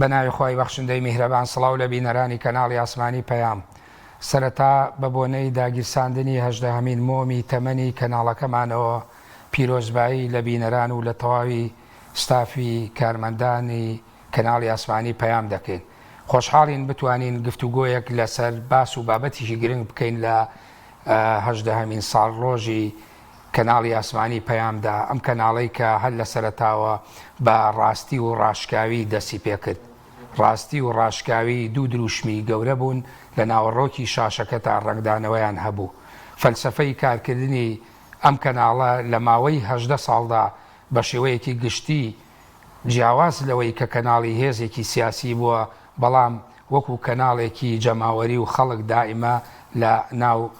بەناوی خۆی بەخشندەی میهرەبان سڵاو لە بینەرانی کەناڵی ئاسمانی پەیام. سەرەتا بە بۆنەی داگیرساندنی 18هەمین مۆمی تەمەنی کەناڵەکەمانەوە پیرۆزبایی لە بینەران و لە تەواوی ستافی کارمەندانی کەناڵی ئاسمانی پەیام دەکەین. خۆشحاڵین بتوانین گفتوگۆیەک لەسەر باس و بابەتیشی گرنگ بکەین لە 18هەمین ساڵ ڕۆژی کەناڵی ئاسمانی پەیامدا، ئەم کەناڵەی کە هەر لە سەرەتاوە بە ڕاستی و ڕاشکاوی دەستی پێکرد. ڕاستی و ڕاشکاوی دوو دروشمی گەورە بوون لە ناوەڕۆکی شاشەکە تا ڕنگدانەوەیان هەبوو. فەلسەفەی کارکردنی ئەم کەناڵە لە ماوەی 18 ساڵدا بە شێوەیەکی گشتی جیاواز لەوەی کە کەناڵی هێزێکی سیاسی بووە، بەڵام وەکو کەناڵێکی جەماوەری و خەڵک دائیمە لە ناو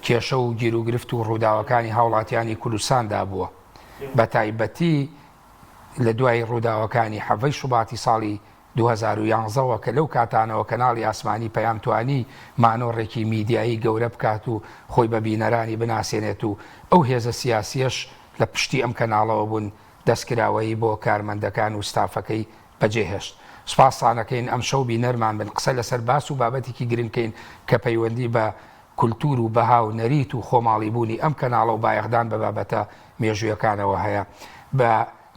کێشە و گیرروگرفت و ڕووداوەکانی هاوڵاتیانی کوردستاندا بووە. بە تایبەتی لە دوای ڕووداوەکانی حەڤەی شوباتی ساڵی 2011ەوە کە لەو کاتانەوە کەناڵی ئاسمانی پەیام توانی مانۆڕێکی میدیایی گەورە بکات و خۆی بە بینەرانی بناسێنێت و ئەو هێزە سیاسیەش لە پشتی ئەم کەناڵەوە بوون دەستکراوەی بۆ کارمەندەکان و ستافەکەی بەجێهێشت. سوپاسانەکەین ئەم شەو بینەرمان بن قسە لەسەر باس و بابەتێکی گرنگکەین کە پەیوەندی بە کولتور و بەها و نەریت و خۆماڵی بوونی ئەم کەناڵە و بایەخدان بە بابەتە مێژوویەکانەوە هەیە. بە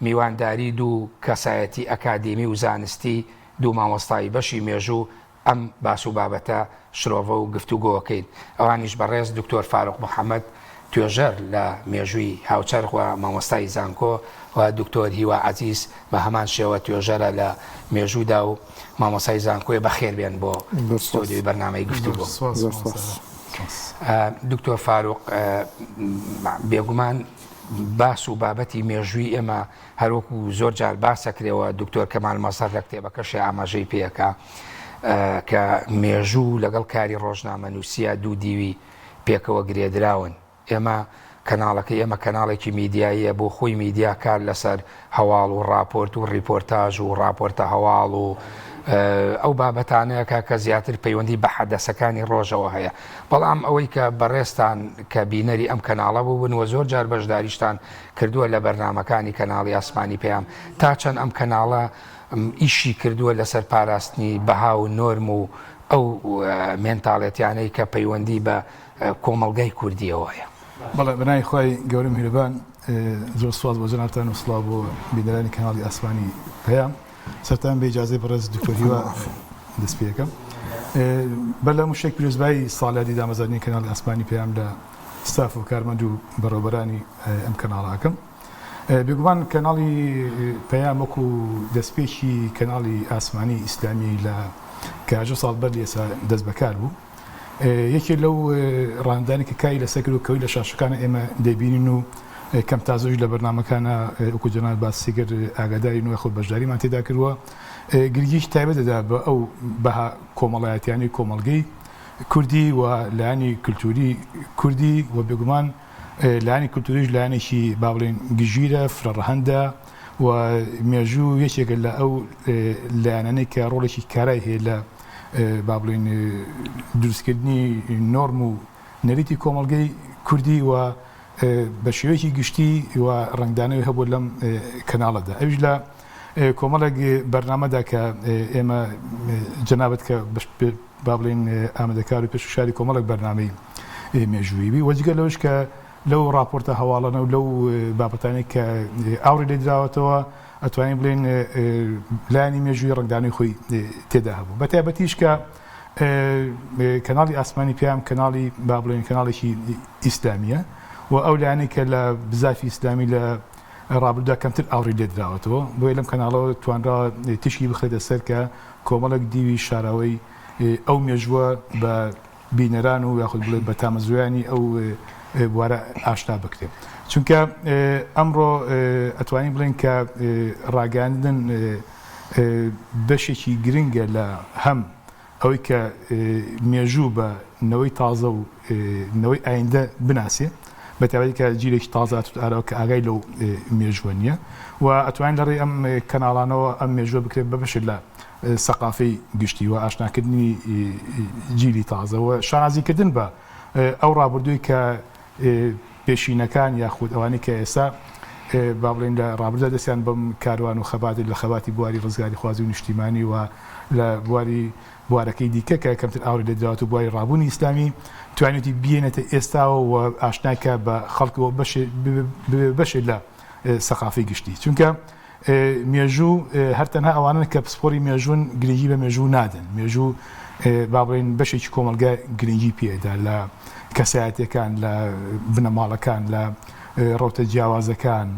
میوانداری دوو کەسایەتی ئەکادیمی و زانستی دوو مامۆستایی بەشی مێژوو ئەم باس و بابەتە شرۆڤە و گفتوگۆەکەین. ئەوانیش بەڕێز دکتۆر فاروق محەممەد توێژەر لە مێژووی هاوچەرخ و مامۆستای زانکۆ و دکتۆر هیوا عەزیز بە هەمان شێوە توێژەرە لە مێژوودا و مامۆستای زانکۆی بەخێربێن بۆ ستۆدیۆی بەرنامەی گفتوگۆ. دکتۆر فاروق، بێگومان باس و بابەتی مێژووی ئێمە هەروەکو زۆر جار باسەکرێەوە. دکتۆر کەمال مەسەر لە کتێبەکەشی ئاماژەی پێەکە کە مێژوو لەگەڵ کاری ڕۆژنامە نووسیە دوو دیوی پێکەوە گرێدراون. ئێمە کەناڵەکەی ئێمە کەناڵێکی میدیاییە بۆ خۆی میدیا کار لەسەر هەواڵ و راپۆرت و ریپۆرتاژ و راپۆرتە هەواڵ و ئەو بابەتانەیەکە کە زیاتر پەیوەندی بە حەدەسەکانی ڕۆژەوە هەیە. بەڵام ئەوەی کە بەڕێستان کە بینەری ئەم کەناڵە بوو بن و زۆر جار بەشداریشتان کردووە لە بەرنامەکانی کەناڵی ئاسمانی پەیام، تا چەند ئەم کەناڵە ئیشی کردووە لەسەر پاراستنی بەها و نۆرم و ئەو مێنتاڵێتیانەی کە پەیوەندی بە کۆمەڵگەی کوردیەوەیە. بەڵێ بەنای خۆی گەورە میهرەبان، زۆر سوپاس بۆ جەنابتان و سڵاو بۆ بینەرانی کەناڵی ئاسمانی پەیام. سەرتان بە ئیجازەی بەڕێز دکتۆر هیوا دەست پێ یەکەم. بەلەم شتێک پیرۆزبایی ساڵیادی دامەزارنی کەناڵی ئاسمانی پەیام لە ستاف و کارمەند و بەڕێوەبەرانی ئەم کەناڵاکەم. بێگومان کەناڵی پەیام وەکو دەستپێکی کەناڵی ئاسمانی ئیسلامی لە کە 8 ساڵ بەر ئێستا دەست بەکار بوو. یەکێ لەو ڕاندانی کە کاری لەسەر کرد و کەوی لە شاشەکانە ئێمە دەبینین و کەم تازۆژ لە بەرنامەکانە وەکو جەناب باسیگر ئاگاداری نوێ خۆ بەشداریمان تێدا کردووە. گرنگیش تایبەت دەدا بە ئەو بەها کۆمەڵایەتیانی کۆمەڵگەی کوردی و لایانی کولتوری کوردی و بێگومان لایانی کولتوریش لایەنێکی با بڵێن گژیرە فرەڕەهەندە و مێژوو یەکێکە لە ئەو لایەنانەی کە ڕۆڵێکی کارای هەیە لە با بڵێن دروستکردنی نۆرم و نەریتی کۆمەڵگەی کوردی و بە شێوەیەکی گشتی و ڕنگدانەوەی هەبوو لەم کەناڵەدا. ئەوش لە کۆمەڵێک بەرنامەدا کە ئێمە جەنابەت کە با بڵێن ئامادەکار و پێشکەشاری کۆمەڵێک بەرنامەی مێژوویی وەجگە لەوش کە لەو راپۆرتە هەواڵانە و لەو بابەتانی کە ئاوری لێدراوەتەوە ئەتوانین بڵێن لایانی مێژووی ڕنگدانەوەی خۆی تێدا هەبوو. بە تایبەتیش کە کەناڵی ئاسمانی پەیام کەناڵی با بڵێن کەناڵێکی ئیسلامیە و ئەو لایەنێک کە لە بزافی ئیسلامی لە ڕابردوودا کەمتر ئاوری لێدراوەتەوە، بۆیە لەم کەناڵەوە توانرا تشکی بخرێتە سەر کە کۆمەڵێک دیوی شاراوەی ئەو مێژووە بە بینەران و یاخود بڵێ بە تامەزویانی ئەو بوارە ئاشنا بکرێت. چونکە ئەمڕۆ ئەتوانین بڵێن کە ڕاگەاندن بەشێکی گرنگە لە هەم ئەوەی کە مێژوو بە نەوەی تازە و نەوەی ئایندە بناسێ، بە تایبەتی کە جیلێکی تازە ئارەوە کە ئاگای لەو مێژووە نییە و ئەتوانین لەڕێی ئەم کەناڵانەوە ئەم مێژووە بکرێت بە بەشێک لە سەقافەی گشتی و ئاشناکردنی جیلی تازەوە شانازیکردن بە ئەو ڕابردووی کە پێشینەکان یاخود ئەوانەی کە ئێستا با بڵێن لە ڕابردە دەستیان بەم کاروان و خەبات لە خەباتی بواری ڕزگاری خوازی و نیشتیمانی و لە بوارەکەی دیکە کە کەمتر ئاوری لەداوات و بواری ڕابوونی ئیسلامی توانێتی بێنێتە ئێستاوە و ئاشناکە بە خەڵکەوە بەشێ لە سەقافی گشتی چونکە مێژوو هەرتەنها ئەوانن کە پسپۆری مێژوون گرنگی بە مێژوو نادن مێژوو با بڵێن بەشێکی کۆمەلگا گرنگی پێدا لە کەسایەتەکان لە بنەماڵەکان لە ڕۆتە جیاوازەکان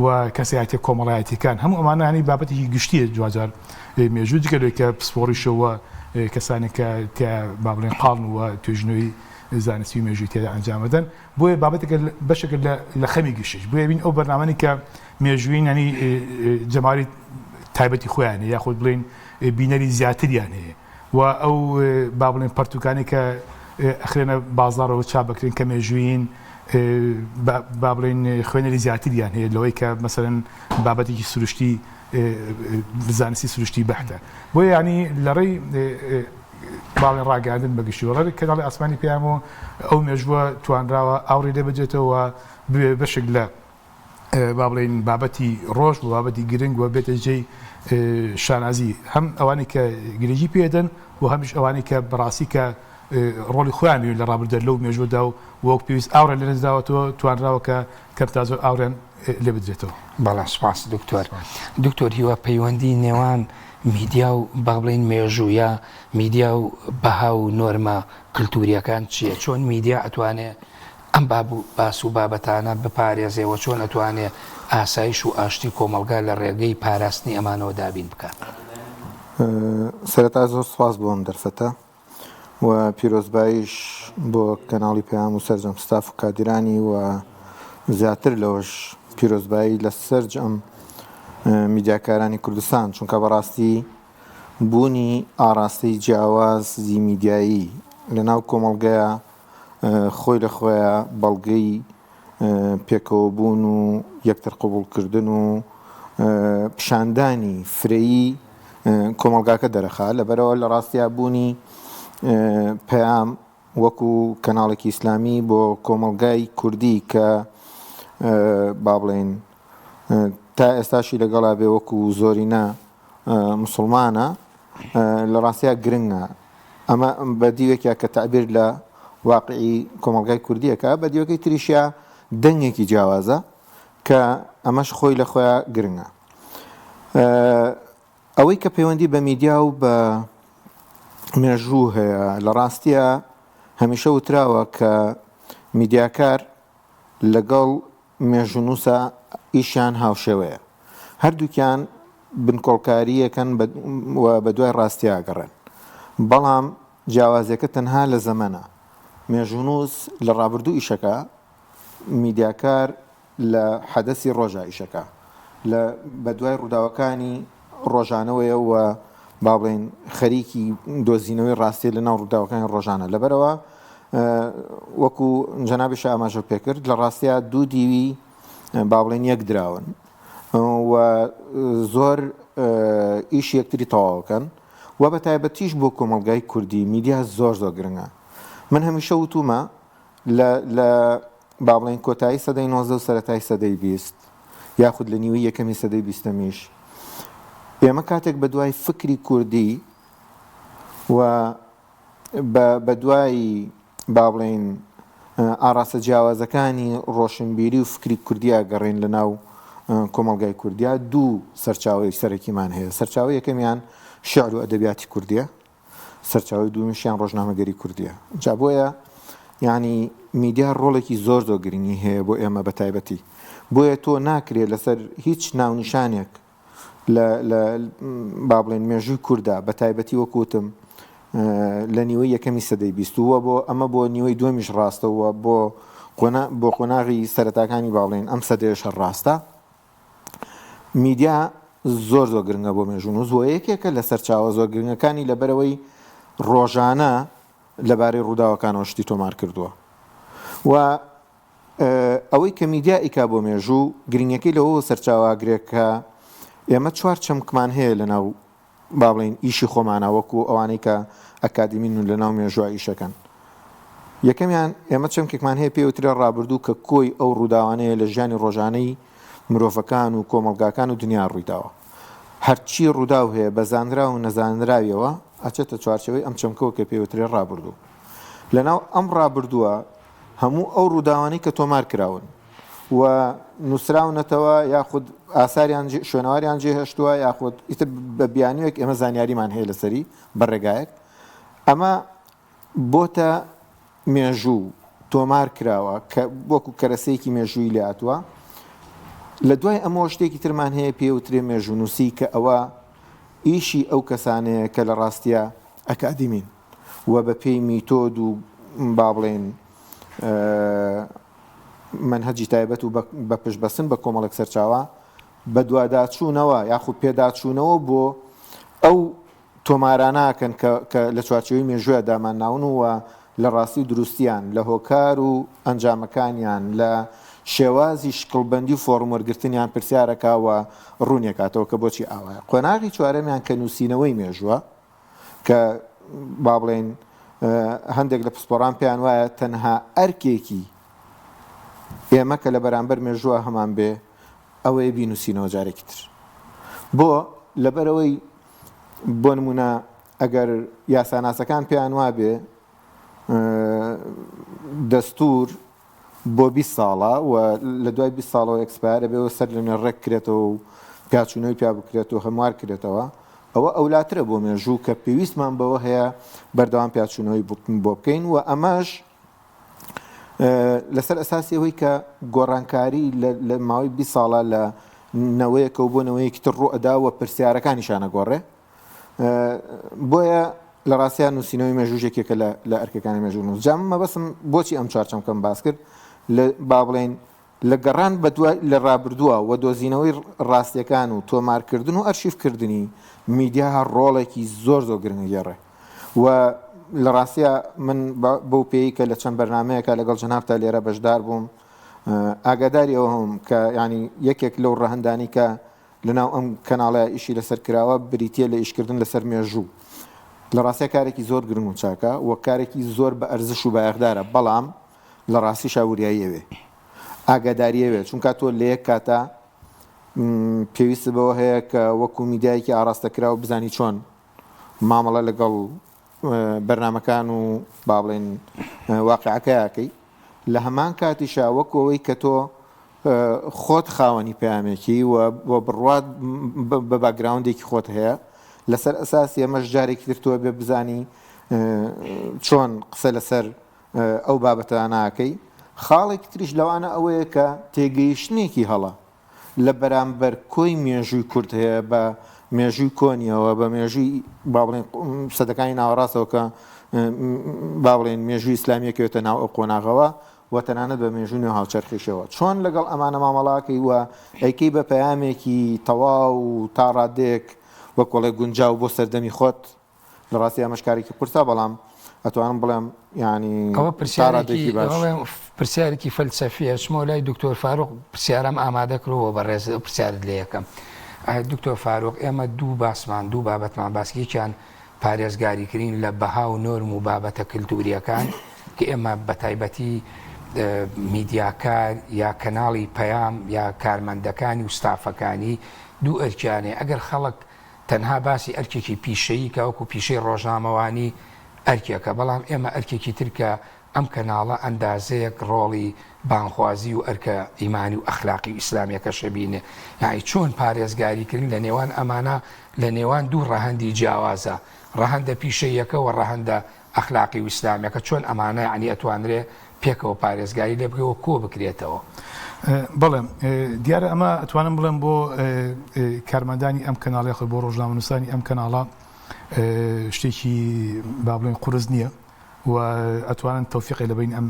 و کەسایەتی کۆمەڵایەتەکان هەموو ئەمانانی بابەتێکی گشتیە جوازار مێژوو دیکە کە پسپۆریشەوە کەسانێک کە با بڵێن قاڵن و توێژنەوەی زانستی مێژووی تێدا ئەنجامەدەن بۆیە بابەتێکە بەشێکە لە خەمی گشتش بۆیە بین ئەو بەرنامەی کە مێژووین ینی جەمالی تایبەتی خۆیان یاخود بڵێن بینەری زیاتریان هەیە و ئەو با بڵێن پەرتوکانی کە ئەخرێنە بازاڕەوە چاپ بکرێن کە مێژووین با بڵێن خوێنەری زیاتریان هەیە لەوەی کە مەسەرەن بابەتێکی سروشتی زانستی سروشتی بەحتە بۆیە ینی لەڕێی باڵێن ڕاگەاندن بەگشتیوە ڕێی کەناڵی ئاسمانی پێیانەوە ئەو مێژووە توانراوە ئاوڕێ لێ بجێتەوە بەشێک لە با بڵێن بابەتی ڕۆژ و بابەتی گرنگ و بێتە جێی شانازی هەم ئەوانی کە گرنگی پێدەن و هەمیش ئەوانی کە بەڕاستی کە ڕۆلی خۆیان لە ڕابردە لەو مێژوەدا و وەک پێویست ئاورە لە نزداوەتەوە توانراوە کە کەم تا زۆر ئاورێن لێ بدرێتەوە. بەڵام سپاس دکتۆر هیوا پەیوەندی نێوان میدیا و با بڵێن مێژوویە میدیا و بەها و نۆرمە کللتوریەکان چییە چۆن میدیا ئەتوانێت ئەم باس و بابەتانە بپارێزێەوە چۆن ئەتوانێت ئاسایش و ئاشتی کۆمەلگا لە ڕێگەی پاراستنی ئەمانەوە دابین بکات. سەرەتا زۆر سواس بۆم دەرفەتە و پیرۆزباییش بۆ کەناڵی پەیام و سەرجەم ستاف و کادرانی و زیاتر لەوەش پیرۆزبایی لە سەرج ئەم میدیاکارانی کوردستان چونکە بەڕاستی بوونی ئاراستەی جیاوازی میدیایی لە ناو کۆمەڵگەیە خۆی لە خۆیە بەڵگەی پێکەوەبوون و یەکتر قبولکردن و پیشاندانی فرەیی کۆمەڵگاکە دەرەخات لەبەرەوە لە ڕاستیا بوونی پەیام وەکو کەناڵێکی ئیسلامی بۆ کۆمەڵگای کوردی کە با بڵێن تا ئێستاشی لەگەڵا بێ وەکو زۆرینە موسڵمانە لە ڕاستیا گرنگە ئەمە بەدیوێکە کە تعبیر لە واقعی کۆمەڵگای کوردیەکە بەدیوەکەی تریشیا دەنگێکی جیاوازە کە ئەمەش خۆی لە خۆیان گرنگە ئەوەی کە پەیوەندی بە میدیا و بە مێژوو هەیە لە ڕاستیە هەمیشە وتراوە کە میدیاکار لەگەڵ مێژونووسە ئیشیان هاوشێوەیە هەردووکیان بنکۆڵکاریەکەن و بە دوای ڕاستیە گەڕێن بەڵام جیاوازیەکە تەنها لە زەمەنە مێژونووس لە ڕابردوو ئیشەکە میدیاکار لە حەدەسی ڕۆژە ئیشەکە لە بە دوای ڕووداوەکانی ڕۆژانەوەیە و با بڵێن خەریکی دۆزینەوەی ڕاستی لە ناو ڕووداوەکانی ڕۆژانە لەبەرەوە وەکو جەنابیش ئاماژە پێکرد لە ڕاستیە دوو دیوی با بڵێن یەک دراون و زۆر ئیش یەکتری تەواوکەن و بە تایبەتیش بۆ کۆمەڵگای کوردی میدیا زۆر گرنگە من هەمیشە وتومە لە با بڵێن کۆتایی سەدەی 19 و سەرەتای سەدەی 20 یاخود لە نیوەی یەکەمی سەدەی 20میش ئێمە کاتێک بە دوای فکری کوردی و بە دوای با بڵێن ئاراستە جیاوازەکانی ڕۆشنبیری و فکری کوردیا گەڕێن لە ناو کۆمەڵگای کوردیا دوو سەرچاوی سەرەکیمان هەیە سەرچاوی یەکەمیان شعر و ئەدەبیاتی کوردیە سەرچاوی دوومیشیان ڕۆژنامەگەری کوردیە جا بۆیە یعنی میدیا ڕۆڵێکی زۆر گرنگی هەیە بۆ ئێمە بە تایبەتی بۆیە تۆ ناکرێت لەسەر هیچ ناونیشانێک لە با بڵێن مێژووی کووردا بە تایبەتی وەکوتم لە نیوەی یەکەمی سەدەی 20وە بۆ ئەمە بۆ نیوەی دووەمیش ڕاستەوە بۆ قۆناغی سەرەتاکانی با بڵێن ئەم سەدەیەش ڕاستە میدیا زۆر گرنگە بۆ مێژوونووس بۆ یەکێکە لە سەرچاوە زۆر گرنگەکانی لەبەرەوەی ڕۆژانە لەبارەی ڕووداوەکانەوە شتی تۆمار کردووە و ئەوەی کە میدیا ئیکا بۆ مێژوو گرنگەکەی لەوە سەرچاواگرێکە ئێمە چوار چەمکمان هەیە لە ناو با بڵێن ئیشی خۆمانە وەکو ئەوانەی کە ئەکادیمین و لە ناو مێژووە ئیشەکەن یەکەمیان ئێمە چەمکێکمان هەیە پێوترە ڕابردوو کە کۆی ئەو ڕووداوانەیە لە ژیانی ڕۆژانەی مرۆڤەکان و کۆمەڵگاکان و دنیا ڕوویداوە هەرچی ڕوودا و هەیە بە زانرا و نەزانراویەوە ئەچێتە چوارچەوەی ئەم چەمکەوە کە پێوترێ ڕابردوو لەناو ئەم ڕابردووە هەموو ئەو ڕووداوانی کە تۆمار کراون و نووسراونەتەوە یاخود ئاساریان شوێنەواریان جێهێشتووە یاخود ئیتر بە بیانوێک ئێمە زانیاریمان هەیە لەسەری بەڕێگایەک ئەمە بۆتە مێژوو تۆمار کراوە کە وەکو کەرەسەیەکی مێژووی لێ هاتووە لە دوای ئەمە شتێکی ترمان هەیە پێوترێ مێژوونووسی کە ئەوە ئیشی ئەو کەسانەیە کە لە ڕاستیە ئەکادیمین و بە پێی میتۆد و با بڵێن منهەجی تایبەت و بە پشتبەستن بە کۆمەڵێک سەرچاوە بە دوواداچوونەوە یاخود پێداچوونەوە بۆ ئەو تۆماراناکەن کە لە چوارچەوەی مێژوویە دامان ناون و لە ڕاستی و دروستیان لە هۆکار و ئەنجامەکانیان لە شێوازی شکڵبەندی و فۆڕم وەرگرتنیان پرسیارەکەوە ڕوونێکاتەوە کە بۆچی ئاوایە قۆناغی چوارەمیان کە نووسینەوەی مێژووە کە با بڵێن هەندێک لە پسپۆڕان پێیان وایە تەنها ئەرکێکی ئێمە کە لە بەرامبەر مێژووە هەمان بێ ئەوەیە بینوسینەوە جارێکی تر بۆ لەبەرەوەی بۆ نمونە ئەگەر یاساناسەکان پێیان وابێ دەستور بۆ 20 ساڵە و لە دوای 20 ساڵەوە ئەکسپایرە بێەوە سەر لە نوێ ڕێک کرێتەوە و پیاچوونەوەی پیا بکرێتەوە هەموار کرێتەوە ئەوە ئەولاترە بۆ مێژوو کە پێویستمان بەوە هەیە بەردەوام پیاچوونەوەی بۆ بکەین و ئەمەش لەسەر ئەساسی ئەوەی کە گۆڕانکاری لە ماوەی 20 ساڵە لە نەوەیەکە و بۆ نەوەیەکی تر ڕوئەداوە پرسیارەکانیشانە گۆڕێ بۆیە لە ڕاستیان نووسینەوەی مێژووژێکێکە لە ئەرکەکانی مێژوو نووس جام مەبەسم بۆچی ئەم چوارچەمکەم باس کرد با بڵێن لە گەڕان بە دوای لە ڕابردووە و دۆزینەوەی ڕاستیەکان و تۆمارکردن و ئەرشیفکردنی میدیا ڕۆڵێکی زۆر گرنگگەڕێ و لە ڕاستیە من بەو پێی کە لە چەند بەرنمەیەکە لەگەڵ جەنابتا لێرە بەشدار بووم ئاگاداری ئەوە هەم کە ینی یەکێک لەو ڕەهەندانی کە لەناو ئەم کەناڵە ئیشی لەسەر کراوە بریتە لە ئیشکردن لەسەر مێژوو لە ڕاستیە کارێکی زۆر گرنگ و چاکە و کارێکی زۆر بە ئەرزش و بەیەغدارە بەڵام لە ڕاستی شاوریاییەوێ ئاگاداریەوێت چونکە تۆ لە یەک کاتە پێویستە بەوە هەیە کە وەکو میدیایەکی ئاراستەکرا و بزانی چۆن مامەڵە لەگەڵ بەرنمەکان و با بڵێن واقعەکەیەکەی لە هەمان کاتیشا وەکەوەی کە تۆ خۆت خاوەنی پامێکی و بڕوات بە باگراوندێکی خۆت هەیە لەسەر ئەساسی ئەمەش جارێکی تر تۆ بێ بزانی چۆن قسە لەسەر ئەو بابەتە ناکەی خاڵێکی تریش لەوانە ئەوەیە کە تێگەیشتنێکی هەڵە لە بەرامبەر کۆی مێژووی کورد هەیە بە مێژووی کۆنیەوە بە مێژووی با بڵێن سەدەکانی ناوەڕاستەوە کە با بڵێن مێژووی ئیسلامیەکەوێتە ناو ئەو قۆناغەوە و تەنانەت بە مێژووی نوێ هاوچەرخیشەوە چۆن لەگەڵ ئەمانە مامەڵاکەی وە ئەیکەی بە پەیامێکی تەواو و تا ڕادێک وە کۆڵێک گونجاو بۆ سەردەمی خۆت لە ڕاستی ئەمەشکارێکی قورسە بەڵام ئەتوانم بڵێم ینی ئەوە پرسیارێکی فەلسەفیە چمە لای دکتۆر فاروق پرسیارم ئامادەکرەوە بە ڕێز پرسیارت لێ یەکەم دکتۆر فاروق ئێمە دوو بابەتمان باسکییان پارێزگاریکردین لە بەها و نۆرم و بابەتە کللتوریەکان کە ئێمە بە تایبەتی میدیاکار یا کەناڵی پەیام یا کارمەندەکانی و ستافەکانی دوو ئەرکیانێ ئەگەر خەڵک تەنها باسی ئەرکێکی پیشەیی کە وەکو پیشەی ڕۆژنامەوانی ئەرکێکە بەڵام ئێمە ئەرکێکی ترکە ئەم کەناڵە ئەندازەیەک ڕۆڵی بانخوازی و ئەرکە ئیمانی و ئەخلاقی ئیسلامیەکە شەبینێ یعنی چۆن پارێزگاریکردن لە نێوان ئەمانە لە نێوان دوو ڕەهەندی جیاوازە ڕەهەندە پیشەیەکە و ڕەهەندە ئەخلاقی و ئیسلامیەکە چۆن ئەمانە عنی ئەتوانرێ پێکەوە پارێزگاری لێ بکەوە کۆ بکرێتەوە بەڵێ دیارە ئەمە ئەتوانم بڵێم بۆ کارمەندانی ئەم کەناڵی خۆی بۆ ڕۆژنامەنووسانی ئەم کەناڵە شتێکی با بڵێن قورس نییە و ئەتوانن تەوفیقی لەبین ئەم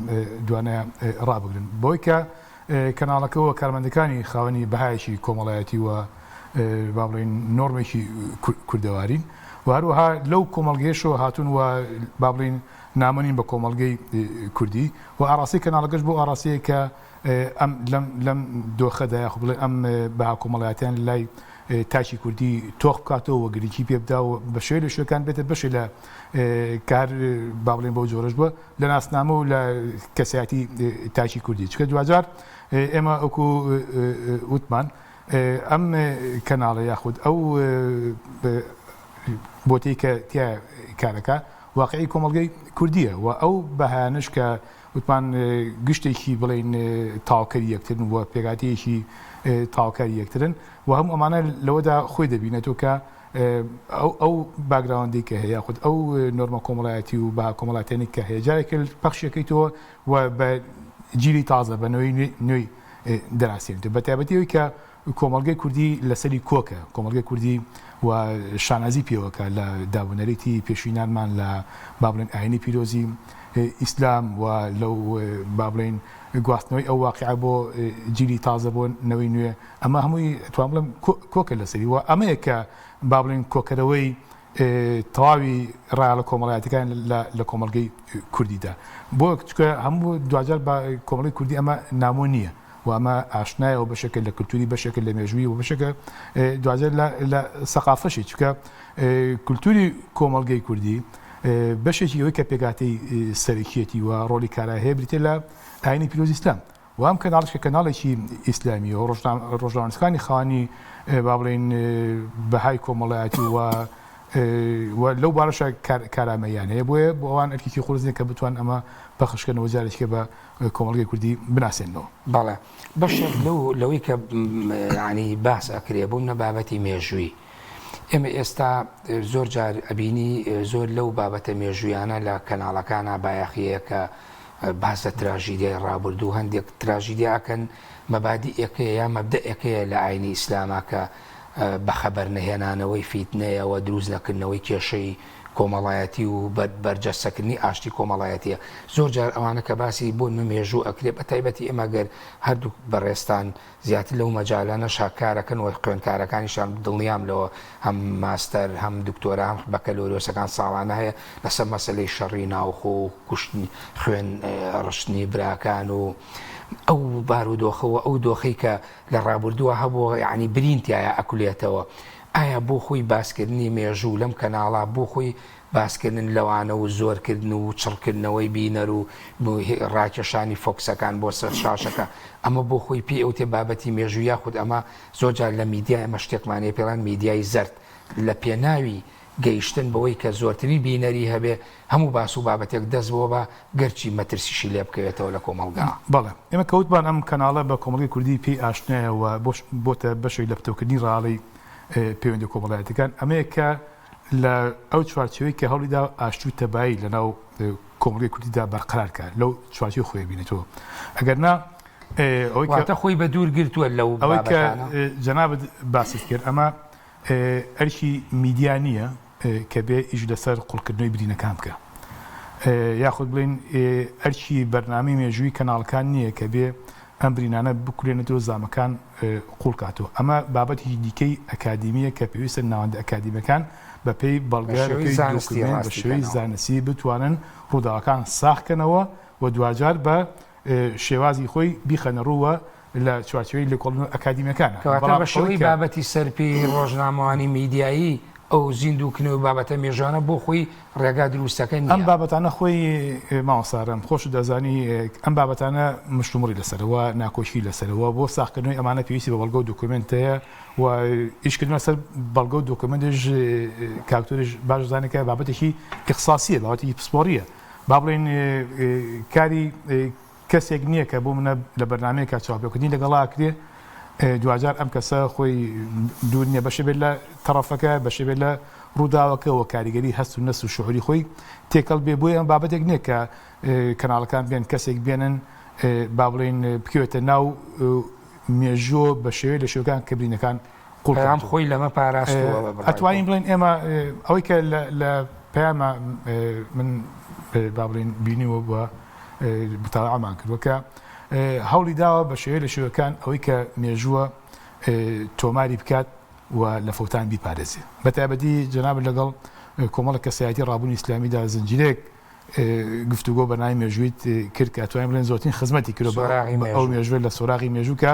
دوانەیە ڕابگرن بۆی کە کەناڵەکەەوە کارمەندەکانی خاوەنی بەهایشی کۆمەڵایەتی و با بڵێن نۆرمێکی کوردەوارین و هەروەها لەو کۆمەڵگەیشەوە هاتوون و با بڵێن نامەنین بە کۆمەڵگەی کوردی و ئاراسی کەناڵەکەش بۆ ئاراسەیە کە ئەم لەم دۆخەدا بڵێ ئەم بە کۆمەڵایەتیان لای تاچی کوردی تۆخ بکاتەوە و گرنگی پێ بدە و بە شێوەیە لە شوێکان بێتە بەشی لە کار با بڵێن بەو جۆرەش بووە لە ناسنامە و لە کەسایەتی تاچی کوردی چکە دوجار ئێمە ئەوکو وتمان ئەم کەناڵە یاخود ئەو بۆتەی کە تیا کارەکە واقعی کۆمەڵگەی کوردیە و ئەو بەهانش کە وتمان گشتێکی بڵێن تاوکەری یەکترن و پێگاتەیەکی تاوکاری یەکترن و هەموو ئەمانە لەوەدا خۆی دەبینێتەوە کە ئەو باگراوندی کە هەیە خود ئەو نۆرمە کۆمەڵایەتی و با کۆمەڵاتێنی کە هەیە جارێک پەخشەکەیتەوە و بە جیلی تازە بە نوێی دەناسێنێت بە تایبەتیەوەی کە کۆمەڵگەی کوردی لەسەری کۆکە کۆمەڵگەی کوردی و شانازی پێوەکە لە دابوونەرێتی پێشینانمان لە با بڵێن ئاینی پیرۆزی ئیسلام و لەو با بڵێن گواستنەوەی ئەو واقعە بۆ جیلی تازە بۆ نەوەی نوێ ئەمە هەمووی توان بڵێم کۆکە لەسەری و ئەمەیە کە با بڵێن کۆکەرەوەی تەواوی ڕای لە کۆمەڵایەتەکان لە کۆمەڵگەی کوردیدا بۆ چکە هەموو دوجار بە کۆمەڵی کوردی ئەمە نامۆ نییە و ئەمە ئاشنایەوە بەشەکە لە کولتوری بەشەکە لە مێژووی و بەشەکە دوجار لە سەقافەشی چکە کولتوری کۆمەڵگەی کوردی بەشێکی ئەوەی کە پێگاتەی سەرەکیەتی و ڕۆلی کارا هەیە بریتێ لە ئاینی پیرۆزی ئیسلام و ئەم کەناڵش کە کەناڵێکی ئیسلامی و ڕۆژنامەکانی خانی با بڵێن بەهای کۆمەڵایەتی و لەو بارەشە کارامەیان هەیە بۆیە بۆ ئەوان ئەرکێکی خۆزنێ کە بتوان ئەمە پەخشکەنەوە جارێککە بە کۆمەڵگەی کوردی بناسێنەوە بەڵێ بەشێک لەوەی کە ینی باس ئەکرێ بوو نە بابەتی مێژووی ئێمە ئێستا زۆر جار ئەبینی زۆر لەو بابەتە مێژویانە لە کەناڵەکانە بایەخیەیە کە باس لە تراژیدیای ڕابردوو هەندێک تراژیدیاکەن مەبادی ئەکەیە یا مەبدە ئەکەیە لە ئاینی ئیسلامە کە بەخەبەر نهێنانەوەی فیتنەیەوە دروست نەکردنەوەی کێشەی کۆمەڵایەتی و بەرجەستەکردنی ئاشتی کۆمەڵایەتیە زۆر جار ئەوانە کە باسی بۆ مێژوو ئەکرێ بە تایبەتی ئێمەگەر هەردوو بەڕێستان زیاتر لەو مەجالانە شاکارەکەن و خوێندکارەکانیشان دڵنیام لەوە هەم ماستەر هەم دکتۆرە هەم بەکەلۆریۆسەکان ساڵانە هەیە لەسەر مەسەلەی شەڕی ناوخۆ و کوشتنی خوێن ڕشتنی براکان و ئەو بارودۆخەوە ئەو دۆخەی کە لە ڕابردووە هەبووە یعنی برینتیایە ئەکولێتەوە ئایا بۆ خۆی باسکردنی مێژوو لەم کەناڵا بۆ خۆی باسکردن لەوانە و زۆرکردن و چڕکردنەوەی بینەر و ڕاکێشانی فۆکسەکان بۆ سەر شاشەکە ئەمە بۆ خۆی پێ ئەو تێ بابەتی مێژوو یاخود ئەمە زۆرجار لە میدیای ئەمە شتێکمانەیە پێڵان میدیای زەرد لە پێناوی گەیشتن بەوەی کە زۆرتری بینەری هەبێ هەموو باس و بابەتێک دەست بۆ بە گەرچی مەترسیشی لێ بکەوێتەوە لە کۆمەڵگا بەڵێ ئێمە کەوتمان ئەم کەناڵە بە کۆمەڵی کوردی پێی ئاشنایەوە بۆتە بەشێک لە پتەوکردنی ڕاڵی پەیوەندی کۆمەڵایەتەکان ئەمەیە کە لە ئەو چوارچێوەی کە هەوڵیدا ئاشتی و تەبایی لەناو کۆمەڵی کوردیدا بەرقەرارکە لەو چوارچێو خۆی بینێتەوە ئەگەر نا ئەوەی خۆی بە دوور گرتووە لەو ئەوەی کە جەنابەت باست کرد ئەمە ئەرکی میدیا نییە کە بێ ئیش لەسەر قوڵکردنەوەی برینەکان بکە یاخود بڵێن ئەرکی بەرنامەی مێژووی کەناڵەکان نییە کە بێ ئەم برینانە بکورێنێتەوە زامەکان قوڵکاتەوە ئەمە بابەتی دیکەی ئەکادیمیە کە پێویستە ناوەندە ئەکادیمیەکان بە پێی بەڵگەرەکەی دوکمنت بە شێوەی زانستی بتوانن ڕووداوەکان ساختکەنەوە و دوجار بە شێوازی خۆی بیخەنە ڕووە لە چوارچێوەی لێکۆڵین ئەکادیمیەکانە بە شێوەی بابەتی سەرپێی ڕۆژنامەوانی میدیایی ئەو زیندووکردنەوەی بابەتە مێژوانە بۆ خۆی ڕێگا دروستەکە نیە ئەم بابەتانە خۆی ماوەسارم خۆش دەزانی ئەم بابەتانە مشتومڕی لەسەرەوە ناکۆشی لەسەرەوە بۆ ساختکردنەوەی ئەمانە پێویستی بە بەڵگە و دۆکومنتەیە و ئیشکردنە سەر بەڵگە و دۆکومنتش کاکتۆرش باش زانێکە بابەتێکی ئیخساسیە بابەتێکی پسپۆریە با بڵێن کاری کەسێک نییە کە بۆ منە لە بەرنامەیەکە چاپێکردنی لەگەڵا کرێ دوجار ئەم کەسە خۆی دوور نییە بەشێ بێت لە تەڕەفەکە بەشێ بێت لە ڕووداوەکەەوە کاریگەری هەست و نەس و شعوری خۆی تێکەڵ بێ بۆی ئەم بابەتێک نییە کە کەناڵەکان بێن کەسێک بێنن با بڵێن بکەوێتە ناو مێژۆ بە شێوەیە لە شێوەکان کە برینەکان قوڵام خۆی لەمە پاراستەوە ئەتوانین بڵێن ئێمە ئەوەی کە لە پەیامە من با بڵێن بینیوە بووە بتاڵعامان کردووە کە هەوڵی داوە بە شێوەیە لە شێوەکان ئەوەی کە مێژووە تۆماری بکات و لە فەوتان بیپارێزێ بە تایبەتی جەناب لەگەڵ کۆمەڵە کەسایەتی ڕابوونی ئیسلامیدا زنجیرێک گفتوگۆ بە ناوی مێژوویت کرد کە ئەتوانین بڵێن زۆرترین خزمەتی کرد ئەو مێژوێت لە سۆراغی مێژووکە